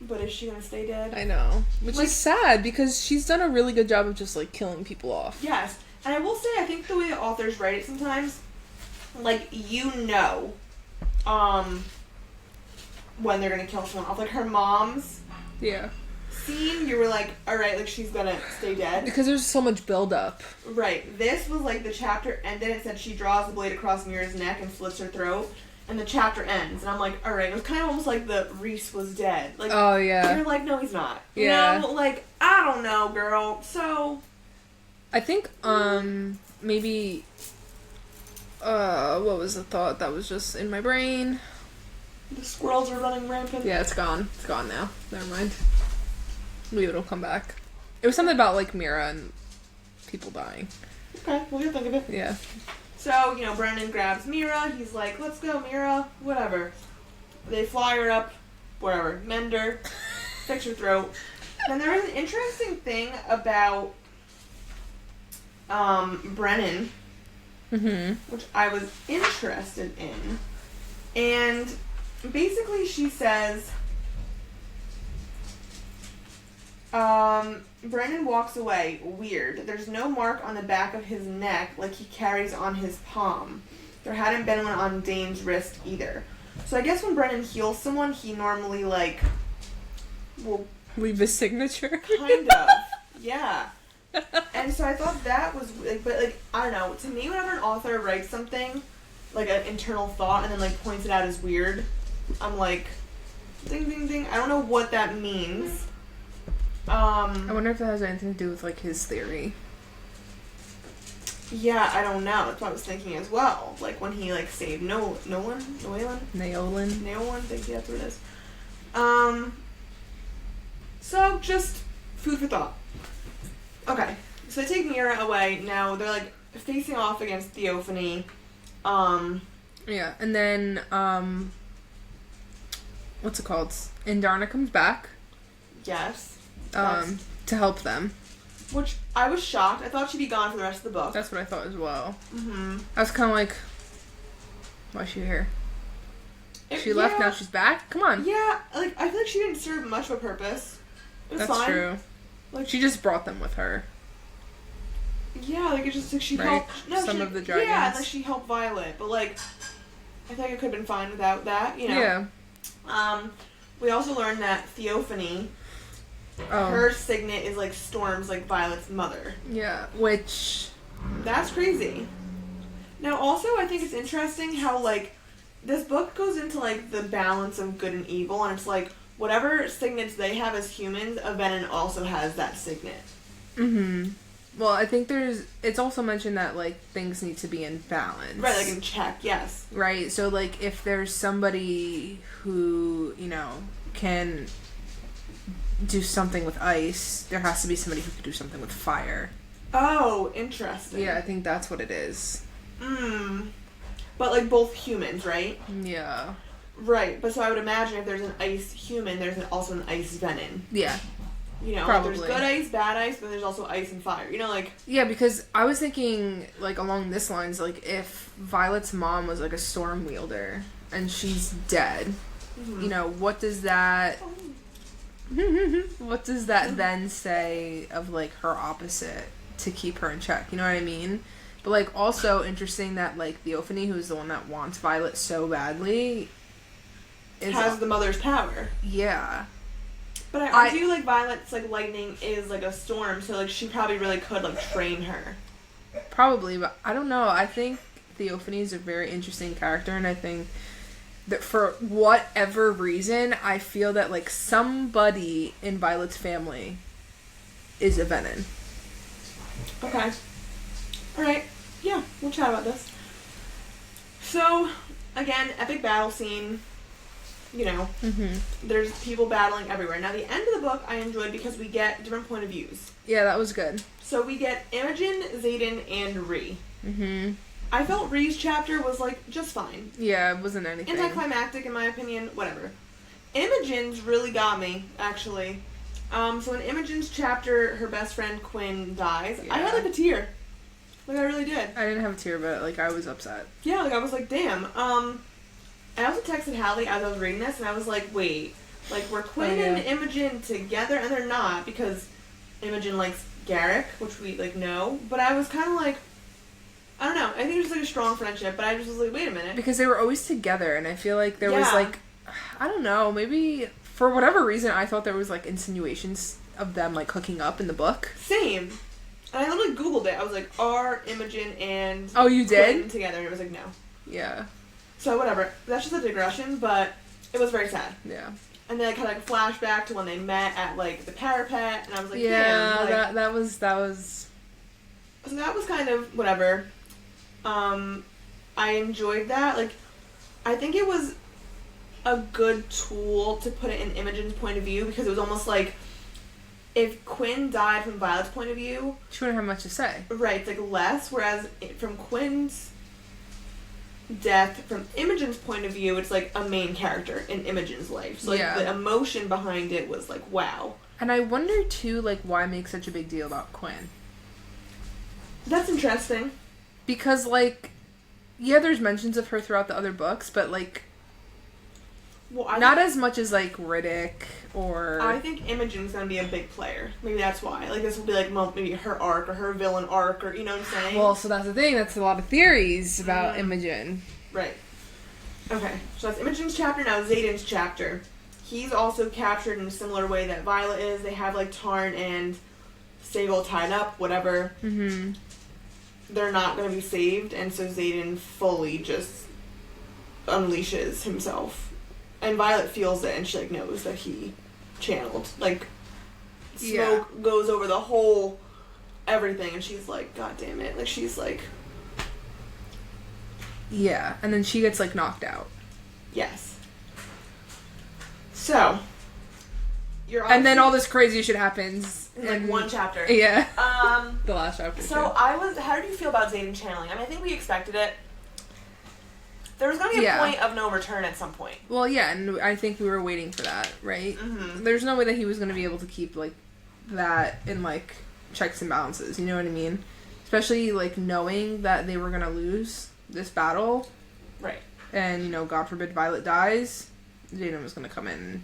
[SPEAKER 1] but is she going to stay dead?
[SPEAKER 2] I know. Which is sad, because she's done a really good job of just, like, killing people off.
[SPEAKER 1] Yes. And I will say, I think the way the authors write it sometimes, like, when they're going to kill someone off. Like, her mom's scene, you were like, alright, like, she's going to stay dead.
[SPEAKER 2] Because there's so much build-up.
[SPEAKER 1] Right. This was, like, the chapter ended, it said she draws the blade across Mira's neck and slits her throat, and the chapter ends. And I'm like, alright, it was kind of almost like the Reese was dead. Like,
[SPEAKER 2] oh, yeah.
[SPEAKER 1] You're like, no, he's not.
[SPEAKER 2] Yeah.
[SPEAKER 1] You know? Like, I don't know, girl. So...
[SPEAKER 2] I think, maybe... what was the thought that was just in my brain?
[SPEAKER 1] The squirrels are running rampant.
[SPEAKER 2] Yeah, it's gone. It's gone now. Never mind. Maybe it'll come back. It was something about, like, Mira and people dying.
[SPEAKER 1] Okay, we'll get think of it.
[SPEAKER 2] Yeah.
[SPEAKER 1] So, Brennan grabs Mira. He's like, let's go, Mira. Whatever. They fly her up. Whatever. Mend her. Fix her throat. And there was an interesting thing about Brennan, which I was interested in. And basically she says, Brennan walks away. Weird. There's no mark on the back of his neck like he carries on his palm. There hadn't been one on Dane's wrist either. So I guess when Brennan heals someone, he normally, like, will...
[SPEAKER 2] leave a signature?
[SPEAKER 1] Kind of. Yeah. And so I thought that was, like, but, like, I don't know. To me, whenever an author writes something, like an internal thought, and then, like, points it out as weird, I'm like, ding, ding, ding. I don't know what that means.
[SPEAKER 2] I wonder if that has anything to do with, like, his theory.
[SPEAKER 1] Yeah, I don't know. That's what I was thinking as well. Like, when he, like, saved Nolan? Naolin, thank you, that's what it is. So, just food for thought. Okay, so they take Mira away. Now, they're, like, facing off against Theophany.
[SPEAKER 2] Yeah, and then, what's it called? Indarna comes back.
[SPEAKER 1] Yes.
[SPEAKER 2] To help them.
[SPEAKER 1] Which, I was shocked. I thought she'd be gone for the rest of the book.
[SPEAKER 2] That's what I thought as well.
[SPEAKER 1] Mm-hmm.
[SPEAKER 2] I was kind of like, why is she here? She left, now she's back? Come on.
[SPEAKER 1] Yeah, like, I feel like she didn't serve much of a purpose. It was
[SPEAKER 2] That's
[SPEAKER 1] fine.
[SPEAKER 2] true.
[SPEAKER 1] Like,
[SPEAKER 2] she just brought them with her.
[SPEAKER 1] Yeah, like, it's just, like, she
[SPEAKER 2] right?
[SPEAKER 1] helped...
[SPEAKER 2] Some of the dragons.
[SPEAKER 1] Yeah, like, she helped Violet, but, like, I think it could have been fine without that,
[SPEAKER 2] Yeah.
[SPEAKER 1] We also learned that Theophany... Her signet is, like, Storm's, like, Violet's mother.
[SPEAKER 2] Yeah, which...
[SPEAKER 1] That's crazy. Now, also, I think it's interesting how, like, this book goes into, like, the balance of good and evil, and it's, like, whatever signets they have as humans, a Venom also has that signet.
[SPEAKER 2] Mm-hmm. Well, I think it's also mentioned that, like, things need to be in balance.
[SPEAKER 1] Right, like, in check, yes.
[SPEAKER 2] Right, so, like, if there's somebody who, can... do something with ice, there has to be somebody who can do something with fire.
[SPEAKER 1] Oh, interesting.
[SPEAKER 2] Yeah, I think that's what it is.
[SPEAKER 1] But, like, both humans, right?
[SPEAKER 2] Yeah.
[SPEAKER 1] Right, but so I would imagine if there's an ice human, there's also an ice venom.
[SPEAKER 2] Yeah.
[SPEAKER 1] Probably. Like, there's good ice, bad ice, but there's also ice and fire. Like... Yeah,
[SPEAKER 2] because I was thinking, like, along this lines, like, if Violet's mom was, like, a storm wielder, and she's dead, what does that... what does that then say of, like, her opposite to keep her in check? You know what I mean? But, like, also interesting that, like, Theophany, who's the one that wants Violet so badly...
[SPEAKER 1] has the mother's power.
[SPEAKER 2] Yeah.
[SPEAKER 1] But I argue, like, Violet's, like, lightning is, like, a storm, so, like, she probably really could, like, train her.
[SPEAKER 2] Probably, but I don't know. I think Theophany is a very interesting character, and I think... that for whatever reason, I feel that, like, somebody in Violet's family is a Venom.
[SPEAKER 1] Okay. Alright. Yeah, we'll chat about this. So, again, epic battle scene. There's people battling everywhere. Now, the end of the book I enjoyed because we get different point of views.
[SPEAKER 2] Yeah, that was good.
[SPEAKER 1] So, we get Imogen, Xaden, and Rhee. I felt Ree's chapter was, like, just fine.
[SPEAKER 2] Yeah, it wasn't anything.
[SPEAKER 1] Anticlimactic, in my opinion. Whatever. Imogen's really got me, actually. So in Imogen's chapter, her best friend Quinn dies.
[SPEAKER 2] Yeah.
[SPEAKER 1] I had, like, a tear. Like, I really did.
[SPEAKER 2] I didn't have a tear, but, like, I was upset.
[SPEAKER 1] Yeah, like, I was like, damn. I also texted Hallee as I was reading this, and I was like, wait. Like, were Quinn and Imogen together? And they're not, because Imogen likes Garrick, which we, like, know. But I was kind of like, I don't know. I think it was, like, a strong friendship, but I just was like, wait a minute.
[SPEAKER 2] Because they were always together, and I feel like there was, like, I don't know, maybe for whatever reason, I thought there was, like, insinuations of them, like, hooking up in the book.
[SPEAKER 1] Same. And I literally Googled it. I was like, are Imogen and
[SPEAKER 2] Oh, you did?
[SPEAKER 1] Quinn together? And it was like, no.
[SPEAKER 2] Yeah.
[SPEAKER 1] So, whatever. That's just a digression, but it was very sad.
[SPEAKER 2] Yeah.
[SPEAKER 1] And then I kind of, like, flashback to when they met at, like, the parapet, and I was like,
[SPEAKER 2] yeah,
[SPEAKER 1] damn. Like,
[SPEAKER 2] that was...
[SPEAKER 1] So that was kind of whatever. I enjoyed that. Like, I think it was a good tool to put it in Imogen's point of view, because it was almost like if Quinn died from Violet's point of view,
[SPEAKER 2] she wouldn't have much to say.
[SPEAKER 1] Right, it's like less, whereas from Quinn's death, from Imogen's point of view, it's like a main character in Imogen's life. So, like, the emotion behind it was like, wow.
[SPEAKER 2] And I wonder, too, like, why make such a big deal about Quinn?
[SPEAKER 1] That's interesting.
[SPEAKER 2] Because, like, yeah, there's mentions of her throughout the other books, but, like, not as much as, like, Riddick or...
[SPEAKER 1] I think Imogen's gonna be a big player. Maybe that's why. Like, this will be, like, maybe her arc or her villain arc, or, you know what I'm saying?
[SPEAKER 2] Well, so that's the thing. That's a lot of theories about Imogen.
[SPEAKER 1] Right. Okay, so that's Imogen's chapter. Now Xaden's chapter. He's also captured in a similar way that Violet is. They have, like, Tarn and Sable tied up, whatever.
[SPEAKER 2] Mm-hmm.
[SPEAKER 1] They're not going to be saved, and so Xaden fully just unleashes himself. And Violet feels it, and she, like, knows that he channeled. Like, smoke goes over the whole everything, and she's like, God damn it. Like, she's like...
[SPEAKER 2] Yeah, and then she gets, like, knocked out.
[SPEAKER 1] Yes. So,
[SPEAKER 2] and then all this crazy shit happens.
[SPEAKER 1] In, like, one chapter.
[SPEAKER 2] Yeah. The last chapter,
[SPEAKER 1] So, how did you feel about Xaden channeling? I mean, I think we expected it. There was going to be a point of no return at some point.
[SPEAKER 2] Well, yeah, and I think we were waiting for that, right? Mm-hmm. There's no way that he was going to be able to keep, like, that in, like, checks and balances, you know what I mean? Especially, like, knowing that they were going to lose this battle.
[SPEAKER 1] Right.
[SPEAKER 2] And, you know, God forbid Violet dies, Xaden was going to come in.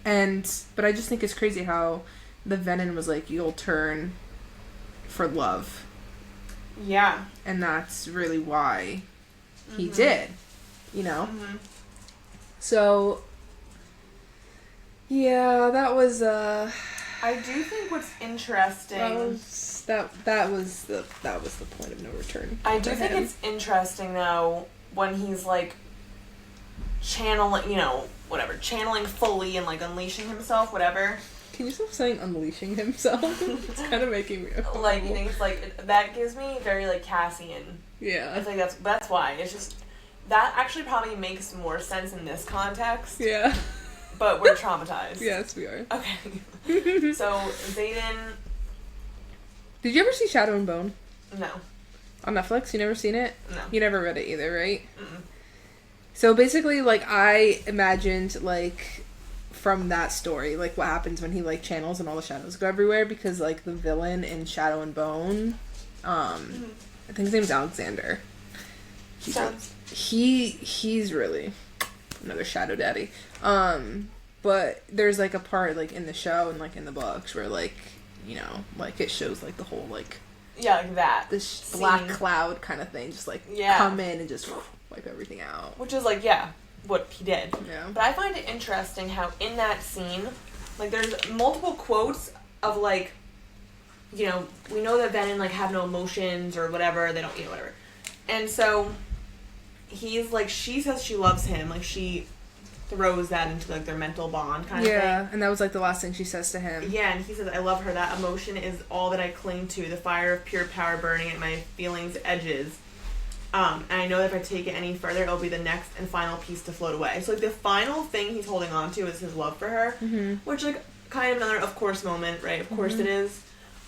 [SPEAKER 2] But I just think it's crazy how the Venom was like, you'll turn for love.
[SPEAKER 1] Yeah.
[SPEAKER 2] And that's really why he did, you know?
[SPEAKER 1] Mm-hmm.
[SPEAKER 2] So, yeah, that was,
[SPEAKER 1] I do think what's interesting...
[SPEAKER 2] That was the point of no return.
[SPEAKER 1] I do think it's interesting, though, when he's, like, channeling, you know, whatever, channeling fully and, like, unleashing himself, whatever.
[SPEAKER 2] Can you stop saying unleashing himself? It's kind of making me uncomfortable.
[SPEAKER 1] Like, you think it's, like, that gives me very, like, Cassian.
[SPEAKER 2] Yeah.
[SPEAKER 1] I think that's why. It's just, that actually probably makes more sense in this context.
[SPEAKER 2] Yeah.
[SPEAKER 1] But we're traumatized.
[SPEAKER 2] Yes, we are.
[SPEAKER 1] Okay. So, Xaden...
[SPEAKER 2] Did you ever see Shadow and Bone?
[SPEAKER 1] No.
[SPEAKER 2] On Netflix? You never seen it?
[SPEAKER 1] No.
[SPEAKER 2] You never read it either, right?
[SPEAKER 1] Mm-mm.
[SPEAKER 2] So basically, like, I imagined, like, from that story, like, what happens when he, like, channels and all the shadows go everywhere, because, like, the villain in Shadow and Bone, I think his name's Alexander. He's really another shadow daddy. But there's, like, a part, like, in the show and, like, in the books where, like, you know, like, it shows, like, the whole, like...
[SPEAKER 1] Yeah, like that.
[SPEAKER 2] This black cloud kind of thing, just, like, come in and just wipe everything out.
[SPEAKER 1] Which is, like, yeah, what he did.
[SPEAKER 2] Yeah.
[SPEAKER 1] But I find it interesting how in that scene, like, there's multiple quotes of, like, you know, we know that Venom, like, have no emotions or whatever, they don't, you know, whatever. And so, he's, like, she says she loves him, like, she throws that into, like, their mental bond kind of thing.
[SPEAKER 2] Yeah, and that was, like, the last thing she says to him.
[SPEAKER 1] Yeah, and he says, I love her, that emotion is all that I cling to, the fire of pure power burning at my feelings' edges. And I know that if I take it any further, it'll be the next and final piece to float away. So, like, the final thing he's holding on to is his love for her, which, like, kind of another of course moment, right? Of course it is.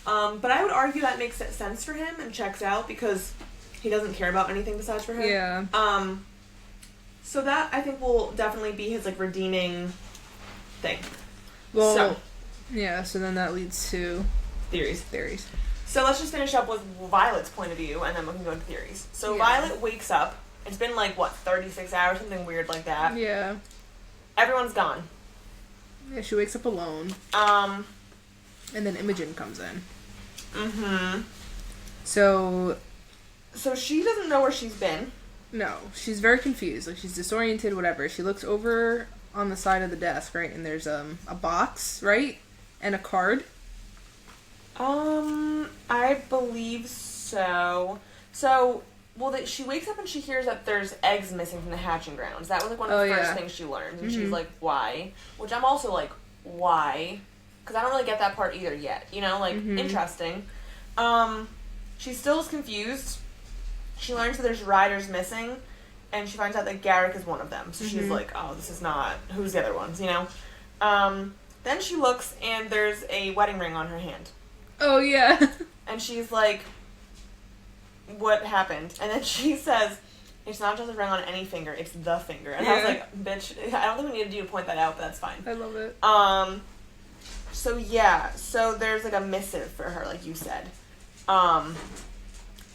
[SPEAKER 1] But I would argue that makes sense for him and checks out, because he doesn't care about anything besides for her.
[SPEAKER 2] Yeah.
[SPEAKER 1] So that, I think, will definitely be his, like, redeeming thing.
[SPEAKER 2] Well,
[SPEAKER 1] so.
[SPEAKER 2] Yeah, so then that leads to... Theories.
[SPEAKER 1] So let's just finish up with Violet's point of view, and then we can go into theories. So Violet wakes up. It's been, like, 36 hours? Something weird like that.
[SPEAKER 2] Yeah.
[SPEAKER 1] Everyone's gone.
[SPEAKER 2] Yeah, she wakes up alone.
[SPEAKER 1] And
[SPEAKER 2] then Imogen comes in.
[SPEAKER 1] Mm-hmm.
[SPEAKER 2] So
[SPEAKER 1] she doesn't know where she's been.
[SPEAKER 2] No, she's very confused. Like, she's disoriented, whatever. She looks over on the side of the desk, right? And there's a box, right? And a card.
[SPEAKER 1] I believe so. So, she wakes up and she hears that there's eggs missing from the hatching grounds. That was, like, one of the first things she learns. And she's like, why? Which I'm also like, why? Because I don't really get that part either yet. You know, like, interesting. She still is confused. She learns that there's riders missing, and she finds out that Garrick is one of them. So she's like, oh, this is not... Who's the other ones, you know? Then she looks, and there's a wedding ring on her hand.
[SPEAKER 2] Oh, yeah.
[SPEAKER 1] And she's like, what happened? And then she says, it's not just a ring on any finger, it's the finger. And I was like, bitch, I don't think we needed you to point that out, but that's fine.
[SPEAKER 2] I love it.
[SPEAKER 1] So there's, like, a missive for her, like you said.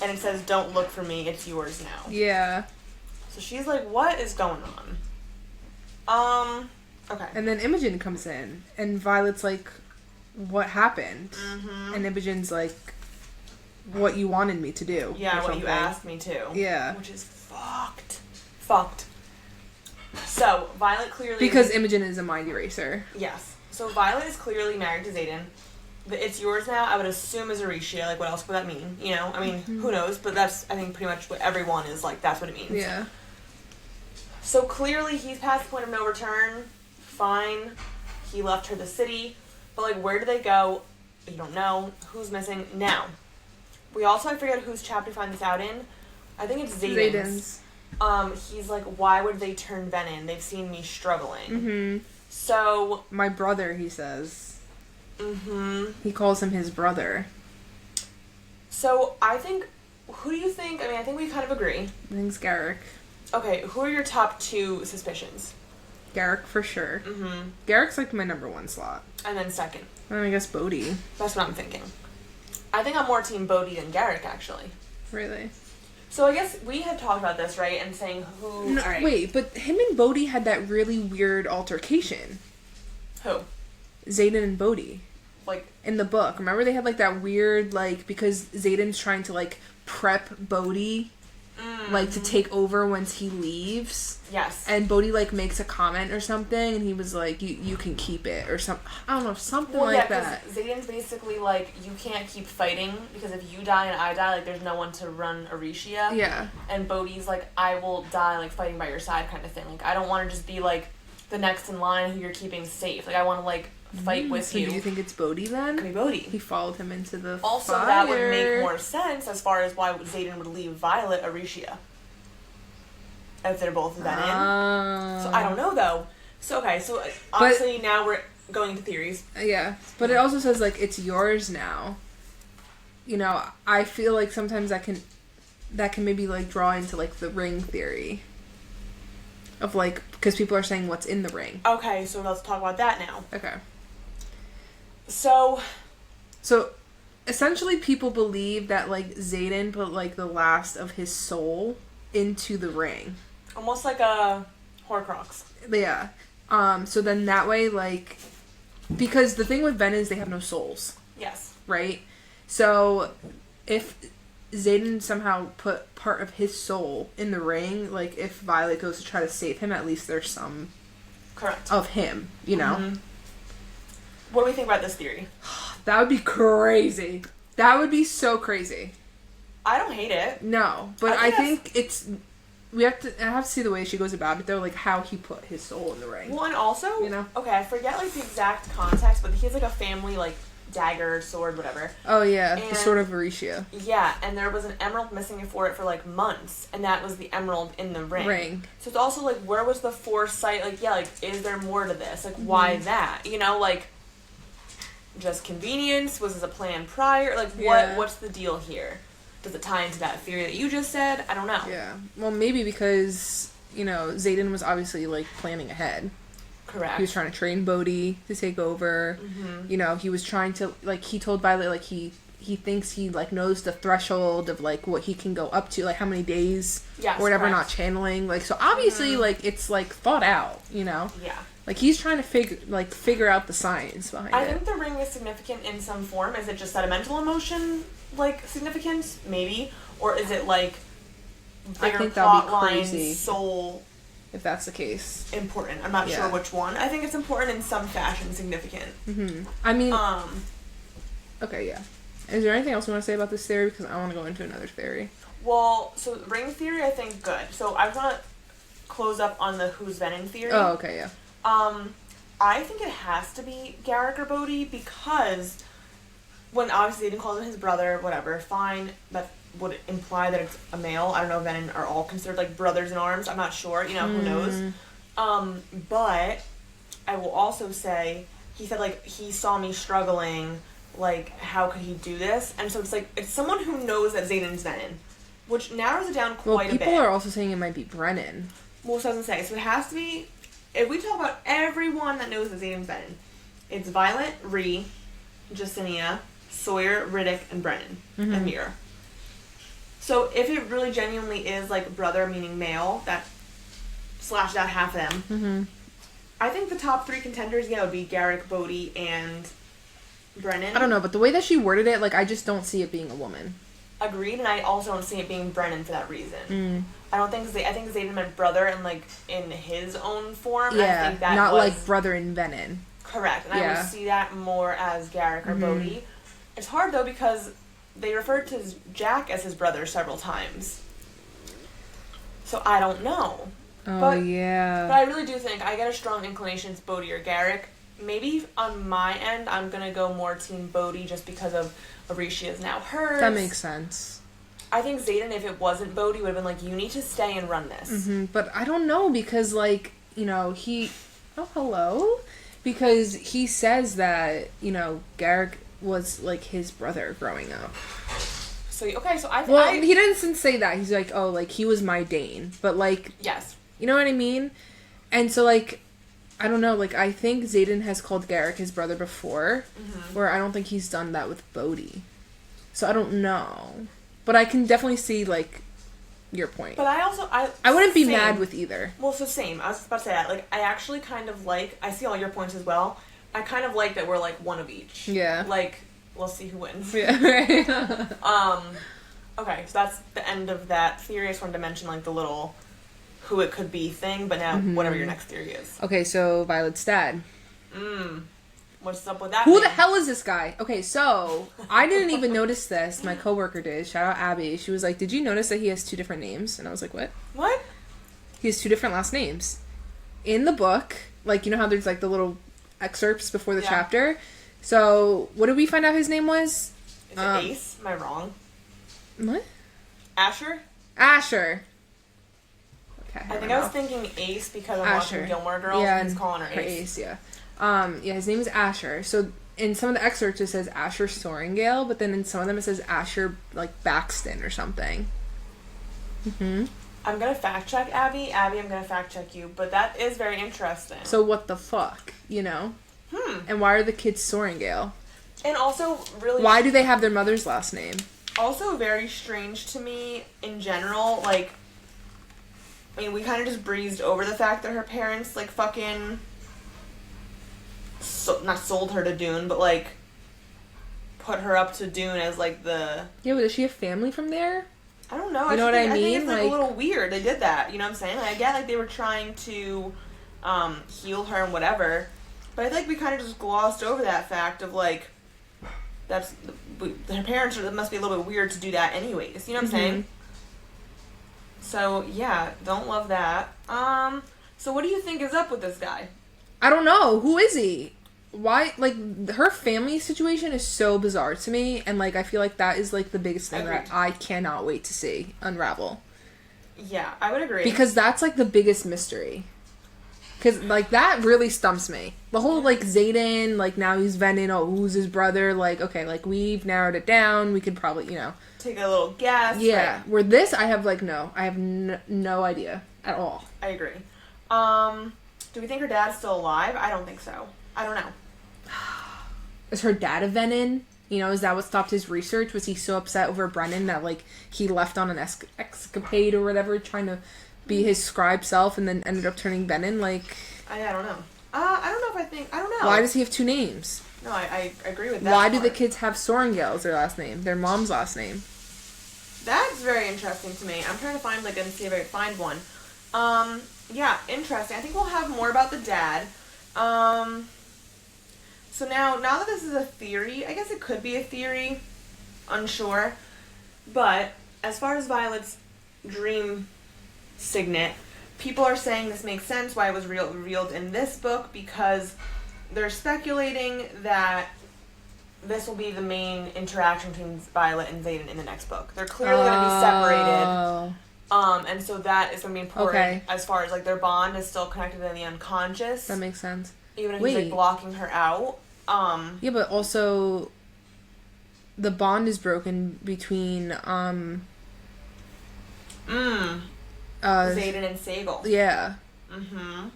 [SPEAKER 1] And it says, don't look for me, it's yours now.
[SPEAKER 2] Yeah.
[SPEAKER 1] So she's like, what is going on? Okay.
[SPEAKER 2] And then Imogen comes in, and Violet's like, what happened? And Imogen's like, what you wanted me to do.
[SPEAKER 1] Yeah, what you asked me to.
[SPEAKER 2] Yeah.
[SPEAKER 1] Which is fucked. So, Violet clearly...
[SPEAKER 2] Because Imogen is a mind eraser.
[SPEAKER 1] Yes. So, Violet is clearly married to Xaden. It's yours now, I would assume, is Orisha. Like, what else would that mean? You know? I mean, who knows? But that's, I think, pretty much what everyone is like. That's what it means.
[SPEAKER 2] Yeah.
[SPEAKER 1] So, clearly, he's past the point of no return. Fine. He left her the city. But, like, where do they go? You don't know. Who's missing? Now. We also, I forget whose chapter we find this out in. I think it's Xaden's. He's like, why would they turn Ben in? They've seen me struggling. So...
[SPEAKER 2] My brother, he says. He calls him his brother.
[SPEAKER 1] So, I think... Who do you think... I mean, I think we kind of agree.
[SPEAKER 2] I think it's Garrick.
[SPEAKER 1] Okay, who are your top two suspicions?
[SPEAKER 2] Garrick, for sure. Garrick's, like, my number one slot.
[SPEAKER 1] And then second?
[SPEAKER 2] And I guess Bodhi.
[SPEAKER 1] That's what I'm thinking. I think I'm more team Bodhi than Garrick, actually.
[SPEAKER 2] Really?
[SPEAKER 1] So I guess we had talked about this, right? And saying who...
[SPEAKER 2] No, right. Wait, but him and Bodhi had that really weird altercation.
[SPEAKER 1] Who?
[SPEAKER 2] Xaden and Bodhi.
[SPEAKER 1] Like...
[SPEAKER 2] In the book. Remember they had, like, that weird, like... Because Xaden's trying to, like, prep Bodhi... Like, to take over once he leaves.
[SPEAKER 1] Yes.
[SPEAKER 2] And Bodhi, like, makes a comment or something, and he was like, you can keep it, or something. I don't know, something like that.
[SPEAKER 1] Xaden's basically like, you can't keep fighting, because if you die and I die, like, there's no one to run Orisha.
[SPEAKER 2] Yeah.
[SPEAKER 1] And Bodhi's like, I will die, like, fighting by your side kind of thing. Like, I don't want to just be, like, the next in line who you're keeping safe. Like, I want to, like, fight with you.
[SPEAKER 2] So do you think it's Bodhi then?
[SPEAKER 1] Could be Bodhi.
[SPEAKER 2] He followed him into the
[SPEAKER 1] Also,
[SPEAKER 2] fire.
[SPEAKER 1] that would make more sense as far as why Xaden would leave Violet Orisha. If they're both then in. So I don't know though. So okay, so obviously now we're going into theories.
[SPEAKER 2] Yeah. But it also says like it's yours now. You know, I feel like sometimes that can maybe like draw into like the ring theory. Of like, because people are saying what's in the ring.
[SPEAKER 1] Okay, so let's talk about that now.
[SPEAKER 2] Okay.
[SPEAKER 1] So
[SPEAKER 2] essentially people believe that like Xaden put like the last of his soul into the ring.
[SPEAKER 1] Almost like a Horcrux.
[SPEAKER 2] Yeah. So then that way, like, because the thing with Ben is they have no souls.
[SPEAKER 1] Yes.
[SPEAKER 2] Right? So if Xaden somehow put part of his soul in the ring, like if Violet goes to try to save him, at least there's some
[SPEAKER 1] correct
[SPEAKER 2] of him, you know?
[SPEAKER 1] What do we think about this theory?
[SPEAKER 2] That would be crazy. That would be so crazy.
[SPEAKER 1] I don't hate it.
[SPEAKER 2] No, but I think it's... I have to see the way she goes about it, though, like, how he put his soul in the ring.
[SPEAKER 1] Well, and also,
[SPEAKER 2] you know?
[SPEAKER 1] Okay, I forget, like, the exact context, but he has, like, a family, like, dagger, sword, whatever.
[SPEAKER 2] Oh, yeah, the Sword of Orisha.
[SPEAKER 1] Yeah, and there was an emerald missing for it for, like, months, and that was the emerald in the ring. So it's also, like, where was the foresight? Like, yeah, like, is there more to this? Like, why that? You know, like, just convenience? Was this a plan prior? Like, what's the deal here? Does it tie into that theory that you just said? I don't know.
[SPEAKER 2] Yeah. Well, maybe because, you know, Xaden was obviously, like, planning ahead.
[SPEAKER 1] Correct.
[SPEAKER 2] He was trying to train Bodhi to take over.
[SPEAKER 1] Mm-hmm.
[SPEAKER 2] You know, he was trying to, like, he told Violet, like, he thinks he, like, knows the threshold of, like, what he can go up to, like, how many days
[SPEAKER 1] yes,
[SPEAKER 2] or whatever,
[SPEAKER 1] correct.
[SPEAKER 2] not channeling. Like, so obviously, like, it's, like, thought out, you know?
[SPEAKER 1] Yeah.
[SPEAKER 2] Like, he's trying to figure out the science behind it.
[SPEAKER 1] I think the ring is significant in some form. Is it just sentimental emotion, like, significance? Maybe. Or is it, like, bigger
[SPEAKER 2] I think
[SPEAKER 1] plot
[SPEAKER 2] that'd be
[SPEAKER 1] line,
[SPEAKER 2] crazy
[SPEAKER 1] soul...
[SPEAKER 2] if that's the case.
[SPEAKER 1] Important. I'm not sure which one. I think it's important in some fashion, significant.
[SPEAKER 2] Mm-hmm. I mean... Okay, yeah. Is there anything else you want to say about this theory? Because I want to go into another theory.
[SPEAKER 1] Well, so ring theory, I think, good. So I want to close up on the who's Venom theory.
[SPEAKER 2] Oh, okay, yeah.
[SPEAKER 1] I think it has to be Garrick or Bodhi because when obviously Xaden calls him his brother, whatever, fine, that would imply that it's a male. I don't know if Venom are all considered, like, brothers in arms. I'm not sure. You know, who knows? But I will also say, he said, like, he saw me struggling. Like, how could he do this? And so it's like, it's someone who knows that Xaden's Venom, which narrows it down quite a bit.
[SPEAKER 2] People are also saying it might be Brennan.
[SPEAKER 1] Well, so I was going to say, so it has to be, if we talk about everyone that knows that Xaden's Venom, it's Violet, Rhee, Justinia, Sawyer, Riddick, and Brennan, and Mira. So if it really genuinely is, like, brother, meaning male, that slash out half of them, I think the top 3 contenders, would be Garrick, Bodhi, and Brennan.
[SPEAKER 2] I don't know, but the way that she worded it, like, I just don't see it being a woman.
[SPEAKER 1] Agreed, and I also don't see it being Brennan for that reason. I think Xaden meant brother and, like, in his own form.
[SPEAKER 2] Yeah,
[SPEAKER 1] I think that
[SPEAKER 2] not
[SPEAKER 1] was,
[SPEAKER 2] like brother in Venom.
[SPEAKER 1] Correct, and I would see that more as Garrick or Bodhi. It's hard, though, because they referred to Jack as his brother several times. So I don't know.
[SPEAKER 2] Oh, yeah.
[SPEAKER 1] But I really do think, I get a strong inclination it's Bodhi or Garrick. Maybe on my end, I'm going to go more team Bodhi just because of Orisha is now hers.
[SPEAKER 2] That makes sense.
[SPEAKER 1] I think Xaden, if it wasn't Bodhi, would have been like, you need to stay and run this.
[SPEAKER 2] But I don't know because, like, you know, Oh, hello? Because he says that, you know, Garrick was, like, his brother growing up.
[SPEAKER 1] So, okay, so I think...
[SPEAKER 2] Well, he didn't say that. He's like, oh, like, he was my Dane. But, like...
[SPEAKER 1] Yes.
[SPEAKER 2] You know what I mean? And so, like... I don't know, like, I think Xaden has called Garrick his brother before, where I don't think he's done that with Bodhi. So I don't know. But I can definitely see, like, your point.
[SPEAKER 1] But I also,
[SPEAKER 2] I wouldn't be mad with either.
[SPEAKER 1] Well, so same. I was about to say that. Like, I actually kind of like, I see all your points as well. I kind of like that we're, like, one of each.
[SPEAKER 2] Yeah.
[SPEAKER 1] Like, we'll see who wins.
[SPEAKER 2] Yeah, right.
[SPEAKER 1] Okay, so that's the end of that theory. I just wanted to mention, like, the little... who it could be thing, but now whatever your next theory is.
[SPEAKER 2] Okay, so Violet's dad.
[SPEAKER 1] What's up with that?
[SPEAKER 2] Who the hell is this guy? Okay, so I didn't even notice this. My coworker did. Shout out Abby. She was like, "Did you notice that he has 2 different names?" And I was like, "What?"
[SPEAKER 1] What?
[SPEAKER 2] He has 2 different last names. In the book, like, you know how there's, like, the little excerpts before the chapter? So, what did we find out his name was?
[SPEAKER 1] Is it Ace? Am I wrong?
[SPEAKER 2] What?
[SPEAKER 1] Asher?
[SPEAKER 2] Asher. Okay,
[SPEAKER 1] I think I was thinking Ace because I'm watching Gilmore Girls and he's calling her Ace.
[SPEAKER 2] Yeah. His name is Asher. So in some of the excerpts it says Asher Soaringale, but then in some of them it says Asher, like, Baxton or something. I'm
[SPEAKER 1] gonna fact check Abby. Abby, I'm gonna fact check you, but that is very interesting.
[SPEAKER 2] So what the fuck, you know? And why are the kids Soaringale?
[SPEAKER 1] And also, really...
[SPEAKER 2] Why do they have their mother's last name?
[SPEAKER 1] Also very strange to me, in general, like... I mean, we kind of just breezed over the fact that her parents, like, fucking... not sold her to Dune, but, like, put her up to Dune as, like, the...
[SPEAKER 2] Yeah, but does she have family from there?
[SPEAKER 1] I don't know.
[SPEAKER 2] You know what I mean?
[SPEAKER 1] I think it's, like, a little weird they did that, you know what I'm saying? Like, I get, like, they were trying to heal her and whatever, but I think we kind of just glossed over that fact of, like, her parents must be a little bit weird to do that anyways, you know what I'm saying? So, yeah, don't love that. So what do you think is up with this guy?
[SPEAKER 2] I don't know. Who is he? Why, like, her family situation is so bizarre to me, and, like, I feel like that is, like, the biggest thing that I cannot wait to see unravel.
[SPEAKER 1] Yeah, I would agree.
[SPEAKER 2] Because that's, like, the biggest mystery. Because, like, that really stumps me. The whole, like, Xaden, like, now he's Venin, oh, who's his brother? Like, okay, like, we've narrowed it down. We could probably, you know.
[SPEAKER 1] Take a little guess.
[SPEAKER 2] Yeah.
[SPEAKER 1] Right.
[SPEAKER 2] Where this, I have, like, no. I have no idea at all.
[SPEAKER 1] I agree. Do we think her dad's still alive? I don't think so. I don't know.
[SPEAKER 2] Is her dad a Venin? You know, is that what stopped his research? Was he so upset over Brennan that, like, he left on an escapade or whatever, trying to be his scribe self and then ended up turning Venin? Like...
[SPEAKER 1] I don't know. I don't know if I don't know.
[SPEAKER 2] Why does he have two names?
[SPEAKER 1] No, I agree with that.
[SPEAKER 2] Why do the kids have Sorengale as their last name? Their mom's last name.
[SPEAKER 1] That's very interesting to me. I'm trying to find, like, and see if I can find one. Yeah, interesting. I think we'll have more about the dad. So now that this is a theory, I guess it could be a theory. Unsure. But as far as Violet's dream signet, people are saying this makes sense why it was revealed in this book, because they're speculating that this will be the main interaction between Violet and Xaden in the next book. They're clearly going to be separated. And so that is going to be important as far as, like, their bond is still connected in the unconscious.
[SPEAKER 2] That makes sense.
[SPEAKER 1] Even if he's, like, blocking her out.
[SPEAKER 2] Yeah, but also the bond is broken between,
[SPEAKER 1] Xaden and Sagal.
[SPEAKER 2] Yeah.
[SPEAKER 1] Mm-hmm.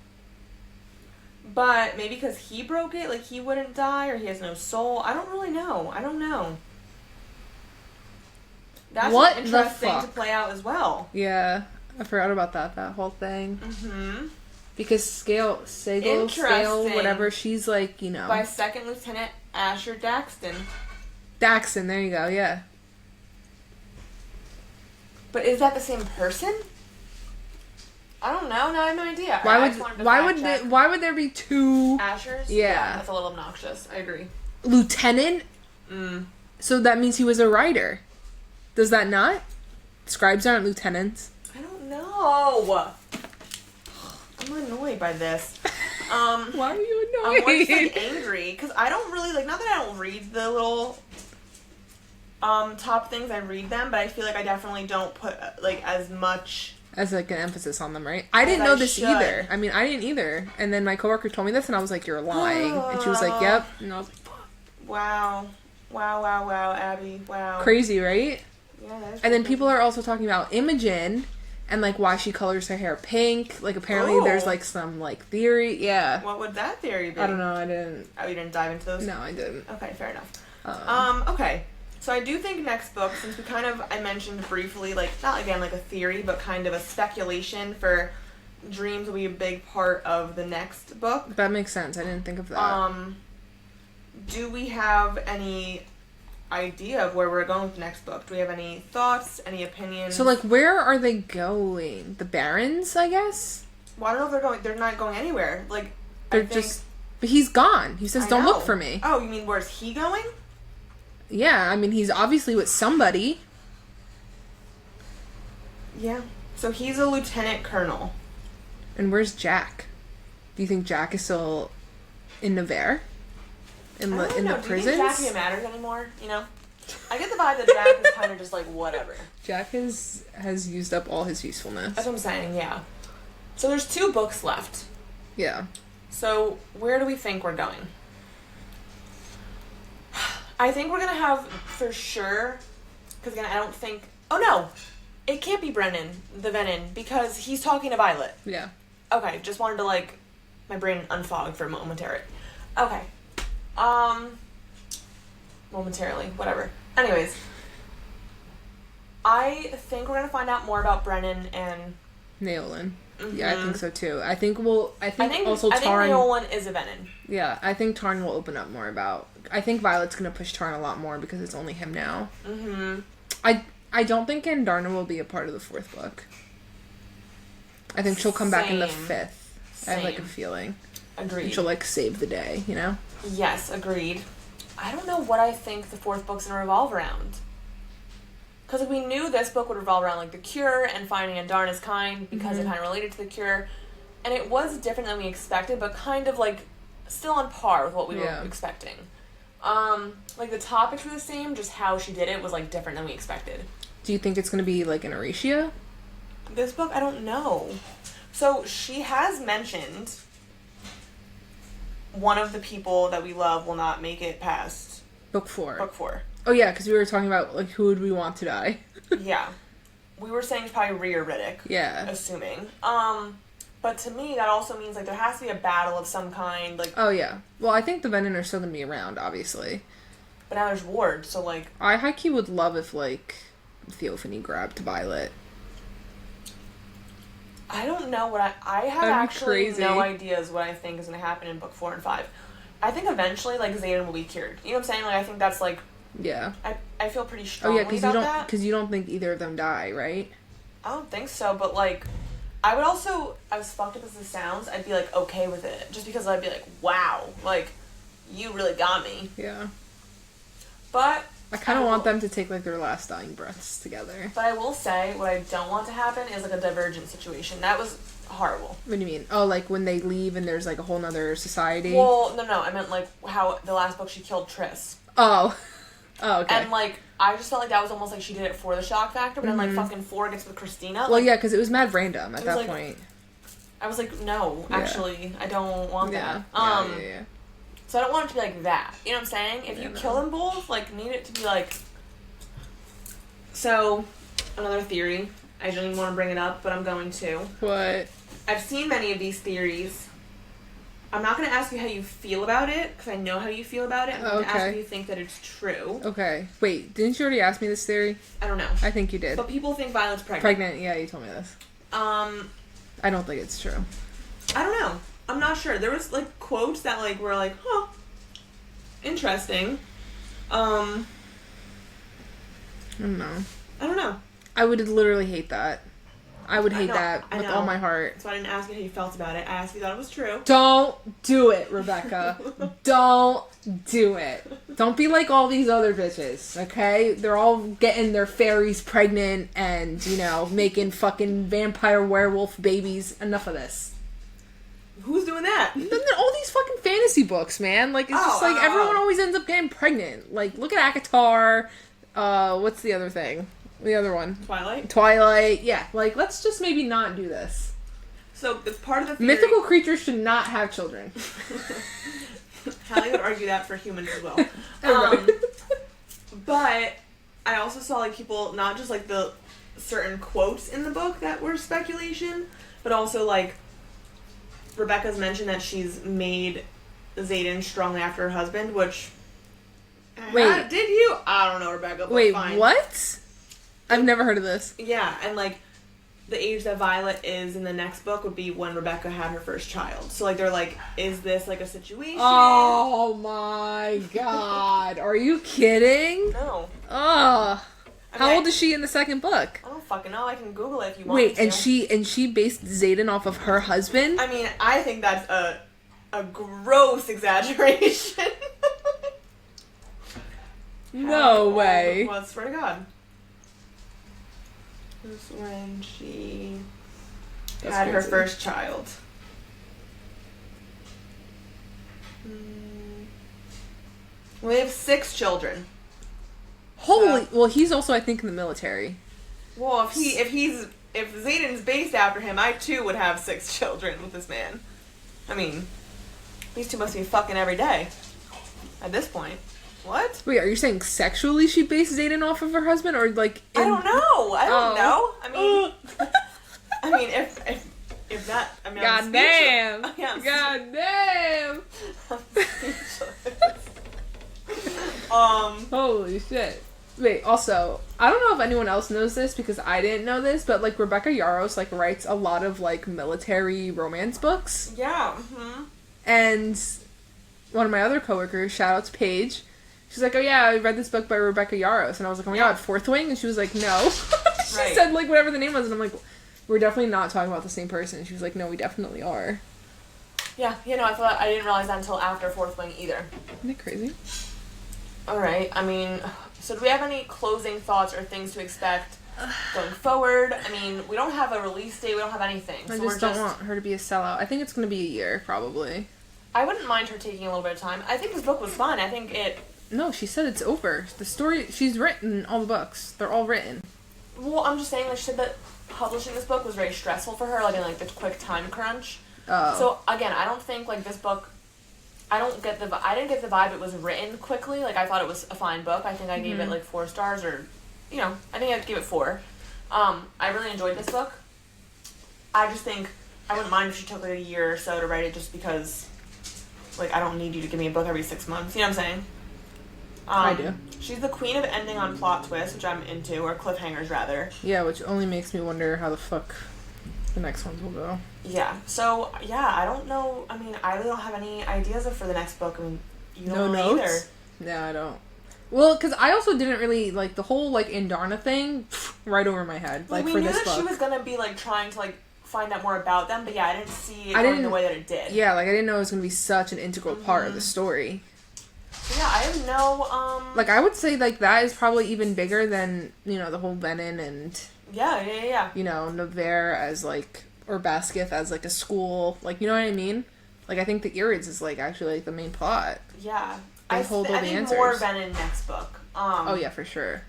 [SPEAKER 1] But maybe because he broke it, like, he wouldn't die, or he has no soul. I don't really know. I don't know. That's interesting to play out as well.
[SPEAKER 2] Yeah, I forgot about that whole thing.
[SPEAKER 1] Mm-hmm.
[SPEAKER 2] Because Scale, whatever, she's like, you know.
[SPEAKER 1] By Second Lieutenant Asher Daxton.
[SPEAKER 2] Daxton, there you go, yeah.
[SPEAKER 1] But is that the same person? I don't know. No, I have no idea.
[SPEAKER 2] Why would there be two
[SPEAKER 1] Ashers?
[SPEAKER 2] Yeah.
[SPEAKER 1] That's a little obnoxious. I agree.
[SPEAKER 2] Lieutenant? So that means he was a writer. Does that not? Scribes aren't lieutenants.
[SPEAKER 1] I don't know. I'm annoyed by this.
[SPEAKER 2] Why are you annoyed?
[SPEAKER 1] I'm more just, like, angry because I don't really like. Not that I don't read the little top things. I read them, but I feel like I definitely don't put like as much
[SPEAKER 2] as like an emphasis on them, right? I didn't know this either. I mean, I didn't either. And then my coworker told me this, and I was like, "You're lying." And she was like, "Yep." And I was like,
[SPEAKER 1] "Wow, Abby, wow."
[SPEAKER 2] Crazy, right?
[SPEAKER 1] Yeah. That is
[SPEAKER 2] and then people are also talking about Imogen. And, like, why she colors her hair pink. Like, apparently there's, like, some, like, theory. Yeah.
[SPEAKER 1] What would that theory be?
[SPEAKER 2] I don't know. I didn't.
[SPEAKER 1] Oh, you didn't dive into those?
[SPEAKER 2] No, I didn't.
[SPEAKER 1] Okay, fair enough. Okay. So I do think next book, since I mentioned briefly, like, not, again, like a theory, but kind of a speculation for dreams will be a big part of the next book.
[SPEAKER 2] That makes sense. I didn't think of that.
[SPEAKER 1] Do we have any idea of where we're going with the next book? Do we have any thoughts, any opinions?
[SPEAKER 2] So, like, where are they going? The Barrens, I guess?
[SPEAKER 1] Well, I don't know if they're not going anywhere. Like,
[SPEAKER 2] but he's gone. He says, don't look for me.
[SPEAKER 1] Oh, you mean where's he going?
[SPEAKER 2] Yeah, I mean, he's obviously with somebody.
[SPEAKER 1] Yeah. So he's a lieutenant colonel.
[SPEAKER 2] And where's Jack? Do you think Jack is still in Nevers? In the prisons?
[SPEAKER 1] Do you think Jack even matters anymore? You know? I get the vibe that Jack is kind of just like, whatever.
[SPEAKER 2] Jack has used up all his usefulness.
[SPEAKER 1] That's what I'm saying, yeah. So there's 2 books left.
[SPEAKER 2] Yeah.
[SPEAKER 1] So where do we think we're going? I think we're going to have, for sure, because again, I don't think... Oh, no! It can't be Brennan, the Venin, because he's talking to Violet.
[SPEAKER 2] Yeah.
[SPEAKER 1] Okay, just wanted to, like, my brain unfog for a momentary. Okay. Momentarily, whatever. Anyways, I think we're gonna find out more about Brennan and
[SPEAKER 2] Naolin. Mm-hmm. Yeah, I think so too. I think also Tarn.
[SPEAKER 1] I think Naolin is a Venin.
[SPEAKER 2] Yeah, I think Tarn will open up more about. I think Violet's gonna push Tarn a lot more because it's only him now.
[SPEAKER 1] Mm-hmm.
[SPEAKER 2] I don't think Andarna will be a part of the 4th book. I think she'll come back in the 5th. I have like a feeling.
[SPEAKER 1] Agreed.
[SPEAKER 2] And she'll like save the day, you know?
[SPEAKER 1] Yes, agreed. I don't know what I think the 4th book's gonna revolve around. Because we knew this book would revolve around like the cure and finding Andarna's kind because it kind of related to the cure. And it was different than we expected, but kind of like still on par with what we were expecting. Like the topics were the same, just how she did it was like different than we expected.
[SPEAKER 2] Do you think it's gonna be like an Aricia?
[SPEAKER 1] This book, I don't know. So she has mentioned one of the people that we love will not make it past
[SPEAKER 2] Book 4.
[SPEAKER 1] book 4.
[SPEAKER 2] Oh, yeah, because we were talking about, like, who would we want to die?
[SPEAKER 1] Yeah. We were saying it's probably Rhea or Riddick.
[SPEAKER 2] Yeah.
[SPEAKER 1] Assuming. But to me, that also means, like, there has to be a battle of some kind, like...
[SPEAKER 2] Oh, yeah. Well, I think the Venom are still going to be around, obviously.
[SPEAKER 1] But now there's Ward, so, like...
[SPEAKER 2] I high-key would love if, like, Theophany grabbed Violet.
[SPEAKER 1] I don't know what I have actually no ideas what I think is going to happen in book 4 and 5. I think eventually, like, Xaden will be cured. You know what I'm saying? Like, I think that's, like...
[SPEAKER 2] Yeah.
[SPEAKER 1] I feel pretty strongly about that.
[SPEAKER 2] Because you don't think either of them die, right?
[SPEAKER 1] I don't think so, but, like... I would also, as fucked up as this sounds, I'd be, like, okay with it. Just because I'd be like, wow, like, you really got me.
[SPEAKER 2] Yeah.
[SPEAKER 1] But...
[SPEAKER 2] I kind of want them to take, like, their last dying breaths together.
[SPEAKER 1] But I will say, what I don't want to happen is, like, a Divergent situation. That was horrible.
[SPEAKER 2] What do you mean? Oh, like, when they leave and there's, like, a whole nother society?
[SPEAKER 1] Well, no. I meant, like, how the last book she killed Triss.
[SPEAKER 2] Oh. Oh, okay.
[SPEAKER 1] And, like, I just felt like that was almost like she did it for the shock factor, but then, like, fucking 4 gets with Christina.
[SPEAKER 2] Well,
[SPEAKER 1] like,
[SPEAKER 2] yeah, because it was mad random at that
[SPEAKER 1] like,
[SPEAKER 2] point.
[SPEAKER 1] I was like, no, actually, I don't want that.
[SPEAKER 2] Yeah.
[SPEAKER 1] So I don't want it to be like that. You know what I'm saying? If you kill them both, like, need it to be like... So, another theory. I don't even want to bring it up, but I'm going to.
[SPEAKER 2] What?
[SPEAKER 1] I've seen many of these theories. I'm not going to ask you how you feel about it, because I know how you feel about it. I'm going to ask if you think that it's true.
[SPEAKER 2] Okay. Wait, didn't you already ask me this theory?
[SPEAKER 1] I don't know.
[SPEAKER 2] I think you did.
[SPEAKER 1] But people think Violet's pregnant.
[SPEAKER 2] Pregnant, yeah, you told me this. I don't think it's true.
[SPEAKER 1] I don't know. I'm not sure. There was, like, quotes that, like, were like, huh, interesting.
[SPEAKER 2] I don't know.
[SPEAKER 1] I don't know.
[SPEAKER 2] I would literally hate that. I would hate that with all my heart.
[SPEAKER 1] So I didn't ask you how you felt about it. I asked you if you thought it was true.
[SPEAKER 2] Don't do it, Rebecca. Don't do it. Don't be like all these other bitches, okay? They're all getting their fairies pregnant and, you know, making fucking vampire werewolf babies. Enough of this.
[SPEAKER 1] Who's doing that?
[SPEAKER 2] All these fucking fantasy books, man. Like, it's just like everyone always ends up getting pregnant. Like, look at ACOTAR. What's the other thing? The other one. Twilight. Yeah. Like, let's just maybe not do this.
[SPEAKER 1] So, it's part of the theory...
[SPEAKER 2] Mythical creatures should not have children.
[SPEAKER 1] Hallee would argue that for humans as well. But I also saw, like, people, not just, like, the certain quotes in the book that were speculation, but also, like, Rebecca's mentioned that she's made Xaden strongly after her husband, which...
[SPEAKER 2] Wait.
[SPEAKER 1] Did you? I don't know, Rebecca, but
[SPEAKER 2] wait,
[SPEAKER 1] fine.
[SPEAKER 2] What? I've never heard of this.
[SPEAKER 1] Yeah, and, like, the age that Violet is in the next book would be when Rebecca had her first child. So, like, they're like, is this, like, a situation?
[SPEAKER 2] Oh, my God. Are you kidding?
[SPEAKER 1] No.
[SPEAKER 2] Ugh. How old is she in the second book?
[SPEAKER 1] I don't fucking know. I can Google it if you want
[SPEAKER 2] Wait,
[SPEAKER 1] to.
[SPEAKER 2] and she based Xaden off of her husband?
[SPEAKER 1] I mean, I think that's a gross exaggeration.
[SPEAKER 2] No way.
[SPEAKER 1] Well, I swear to God. This was when she had her first child. We have 6 children.
[SPEAKER 2] Holy! Well, he's also, I think, in the military.
[SPEAKER 1] Well, if Xaden's based after him, I too would have 6 children with this man. I mean, these two must be fucking every day. At this point. What?
[SPEAKER 2] Wait, are you saying sexually she based Xaden off of her husband, or like?
[SPEAKER 1] I don't know. I don't know. I mean, I mean, if that. I mean,
[SPEAKER 2] God damn.
[SPEAKER 1] God
[SPEAKER 2] damn. Holy shit. Wait, also, I don't know if anyone else knows this because I didn't know this, but like Rebecca Yarros like writes a lot of like military romance books.
[SPEAKER 1] Yeah. Mm-hmm.
[SPEAKER 2] And one of my other coworkers, shout out to Paige, she's like, oh yeah, I read this book by Rebecca Yarros. And I was like, oh my god, Fourth Wing? And she was like, no. She said like whatever the name was. And I'm like, we're definitely not talking about the same person. She was like, no, we definitely are.
[SPEAKER 1] Yeah, I didn't realize that until after Fourth Wing either.
[SPEAKER 2] Isn't it crazy?
[SPEAKER 1] Alright, I mean, so do we have any closing thoughts or things to expect going forward? I mean, we don't have a release date, we don't have anything.
[SPEAKER 2] I just don't want her to be a sellout. I think it's going to be a year, probably.
[SPEAKER 1] I wouldn't mind her taking a little bit of time. I think this book was fun. I think it...
[SPEAKER 2] No, she said it's over. The story... She's written all the books. They're all written.
[SPEAKER 1] Well, I'm just saying, like, she said that publishing this book was very stressful for her, like, in, like, the quick time crunch.
[SPEAKER 2] Oh.
[SPEAKER 1] So, again, I don't think, like, this book I didn't get the vibe it was written quickly. Like, I thought it was a fine book. I think I gave it, like, 4 stars or, you know, I think I'd give it 4. I really enjoyed this book. I just think I wouldn't mind if she took, like, a year or so to write it just because, like, I don't need you to give me a book every 6 months. You know what I'm saying?
[SPEAKER 2] I do.
[SPEAKER 1] She's the queen of ending on plot twists, which I'm into, or cliffhangers, rather.
[SPEAKER 2] Yeah, which only makes me wonder how the fuck the next ones will go.
[SPEAKER 1] Yeah. So, yeah, I don't know. I mean, I really don't have any ideas for the next book. I mean, you don't know either.
[SPEAKER 2] No, I don't. Well, because I also didn't really, like, the whole, like, Indarna thing, right over my head, like,
[SPEAKER 1] we
[SPEAKER 2] for
[SPEAKER 1] knew
[SPEAKER 2] this
[SPEAKER 1] that
[SPEAKER 2] book.
[SPEAKER 1] she was gonna be, like, trying to, like, find out more about them, but yeah, I didn't see it going the way that it did.
[SPEAKER 2] Yeah, like, I didn't know it was gonna be such an integral part of the story.
[SPEAKER 1] Yeah, I have no,
[SPEAKER 2] Like, I would say, like, that is probably even bigger than, you know, the whole Venin and...
[SPEAKER 1] Yeah.
[SPEAKER 2] You know, Navarre as, like... Or Basketh as, like, a school. Like, you know what I mean? Like, I think the Irids is, like, actually, like, the main plot.
[SPEAKER 1] Yeah.
[SPEAKER 2] I hold all the
[SPEAKER 1] need
[SPEAKER 2] answers.
[SPEAKER 1] more Venin next book.
[SPEAKER 2] Oh, yeah, for sure.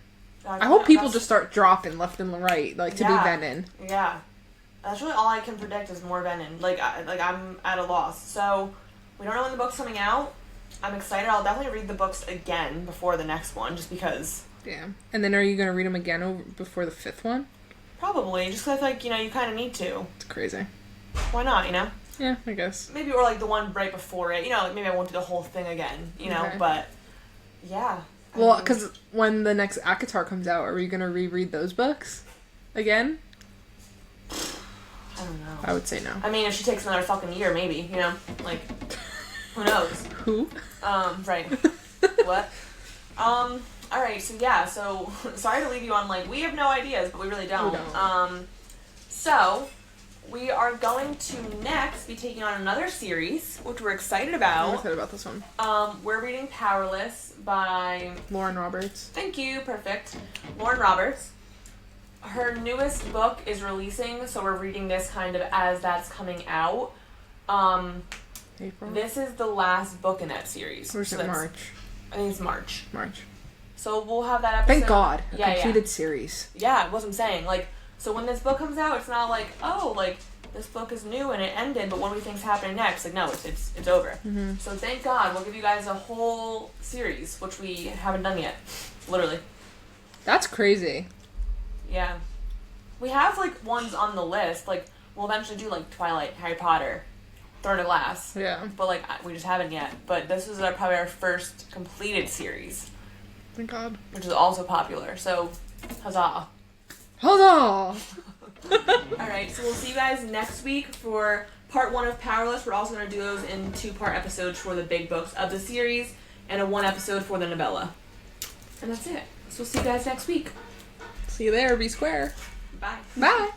[SPEAKER 2] I hope people just start dropping left and right, like, to be Venin.
[SPEAKER 1] Yeah. That's really all I can predict is more Venin. Like, I'm at a loss. So, we don't know when the book's coming out. I'm excited. I'll definitely read the books again before the next one, just because.
[SPEAKER 2] Yeah. And then are you going to read them again before the 5th one?
[SPEAKER 1] Probably. Just because, like, you know, you kind of need to.
[SPEAKER 2] It's crazy.
[SPEAKER 1] Why not, you know?
[SPEAKER 2] Yeah, I guess.
[SPEAKER 1] Maybe, or, like, the one right before it. You know, like, maybe I won't do the whole thing again, you know?
[SPEAKER 2] Okay.
[SPEAKER 1] But, yeah.
[SPEAKER 2] Well, because when the next ACOTAR comes out, are we going to reread those books again?
[SPEAKER 1] I don't know.
[SPEAKER 2] I would say no.
[SPEAKER 1] I mean, if she takes another fucking year, maybe, you know? Like, who knows?
[SPEAKER 2] Who?
[SPEAKER 1] Right. What? Alright, so yeah, so, sorry to leave you on, like, we have no ideas, but we really don't. So, we are going to next be taking on another series, which we're excited about.
[SPEAKER 2] I'm excited about this one.
[SPEAKER 1] We're reading Powerless by...
[SPEAKER 2] Lauren Roberts.
[SPEAKER 1] Thank you, perfect. Lauren Roberts. Her newest book is releasing, so we're reading this kind of as that's coming out.
[SPEAKER 2] April?
[SPEAKER 1] This is the last book in that series.
[SPEAKER 2] Or is it March?
[SPEAKER 1] I think it's March.
[SPEAKER 2] March.
[SPEAKER 1] So we'll have that episode.
[SPEAKER 2] Thank God. A
[SPEAKER 1] Yeah,
[SPEAKER 2] completed series.
[SPEAKER 1] Yeah, what I'm saying. Like, so when this book comes out, it's not like, oh, like, this book is new and it ended, but what do we think's happening next? Like, no, it's over.
[SPEAKER 2] Mm-hmm.
[SPEAKER 1] So thank God, we'll give you guys a whole series, which we haven't done yet. Literally.
[SPEAKER 2] That's crazy.
[SPEAKER 1] Yeah. We have, like, ones on the list. Like, we'll eventually do, like, Twilight, Harry Potter, Throne of Glass.
[SPEAKER 2] Yeah.
[SPEAKER 1] But, like, we just haven't yet. But this is probably our first completed series.
[SPEAKER 2] Thank God.
[SPEAKER 1] Which is also popular. So, huzzah.
[SPEAKER 2] Huzzah!
[SPEAKER 1] Alright, so we'll see you guys next week for part 1 of Powerless. We're also going to do those in 2-part episodes for the big books of the series, and a 1 episode for the novella. And that's it. So we'll see you guys next week.
[SPEAKER 2] See you there, be square.
[SPEAKER 1] Bye.
[SPEAKER 2] Bye!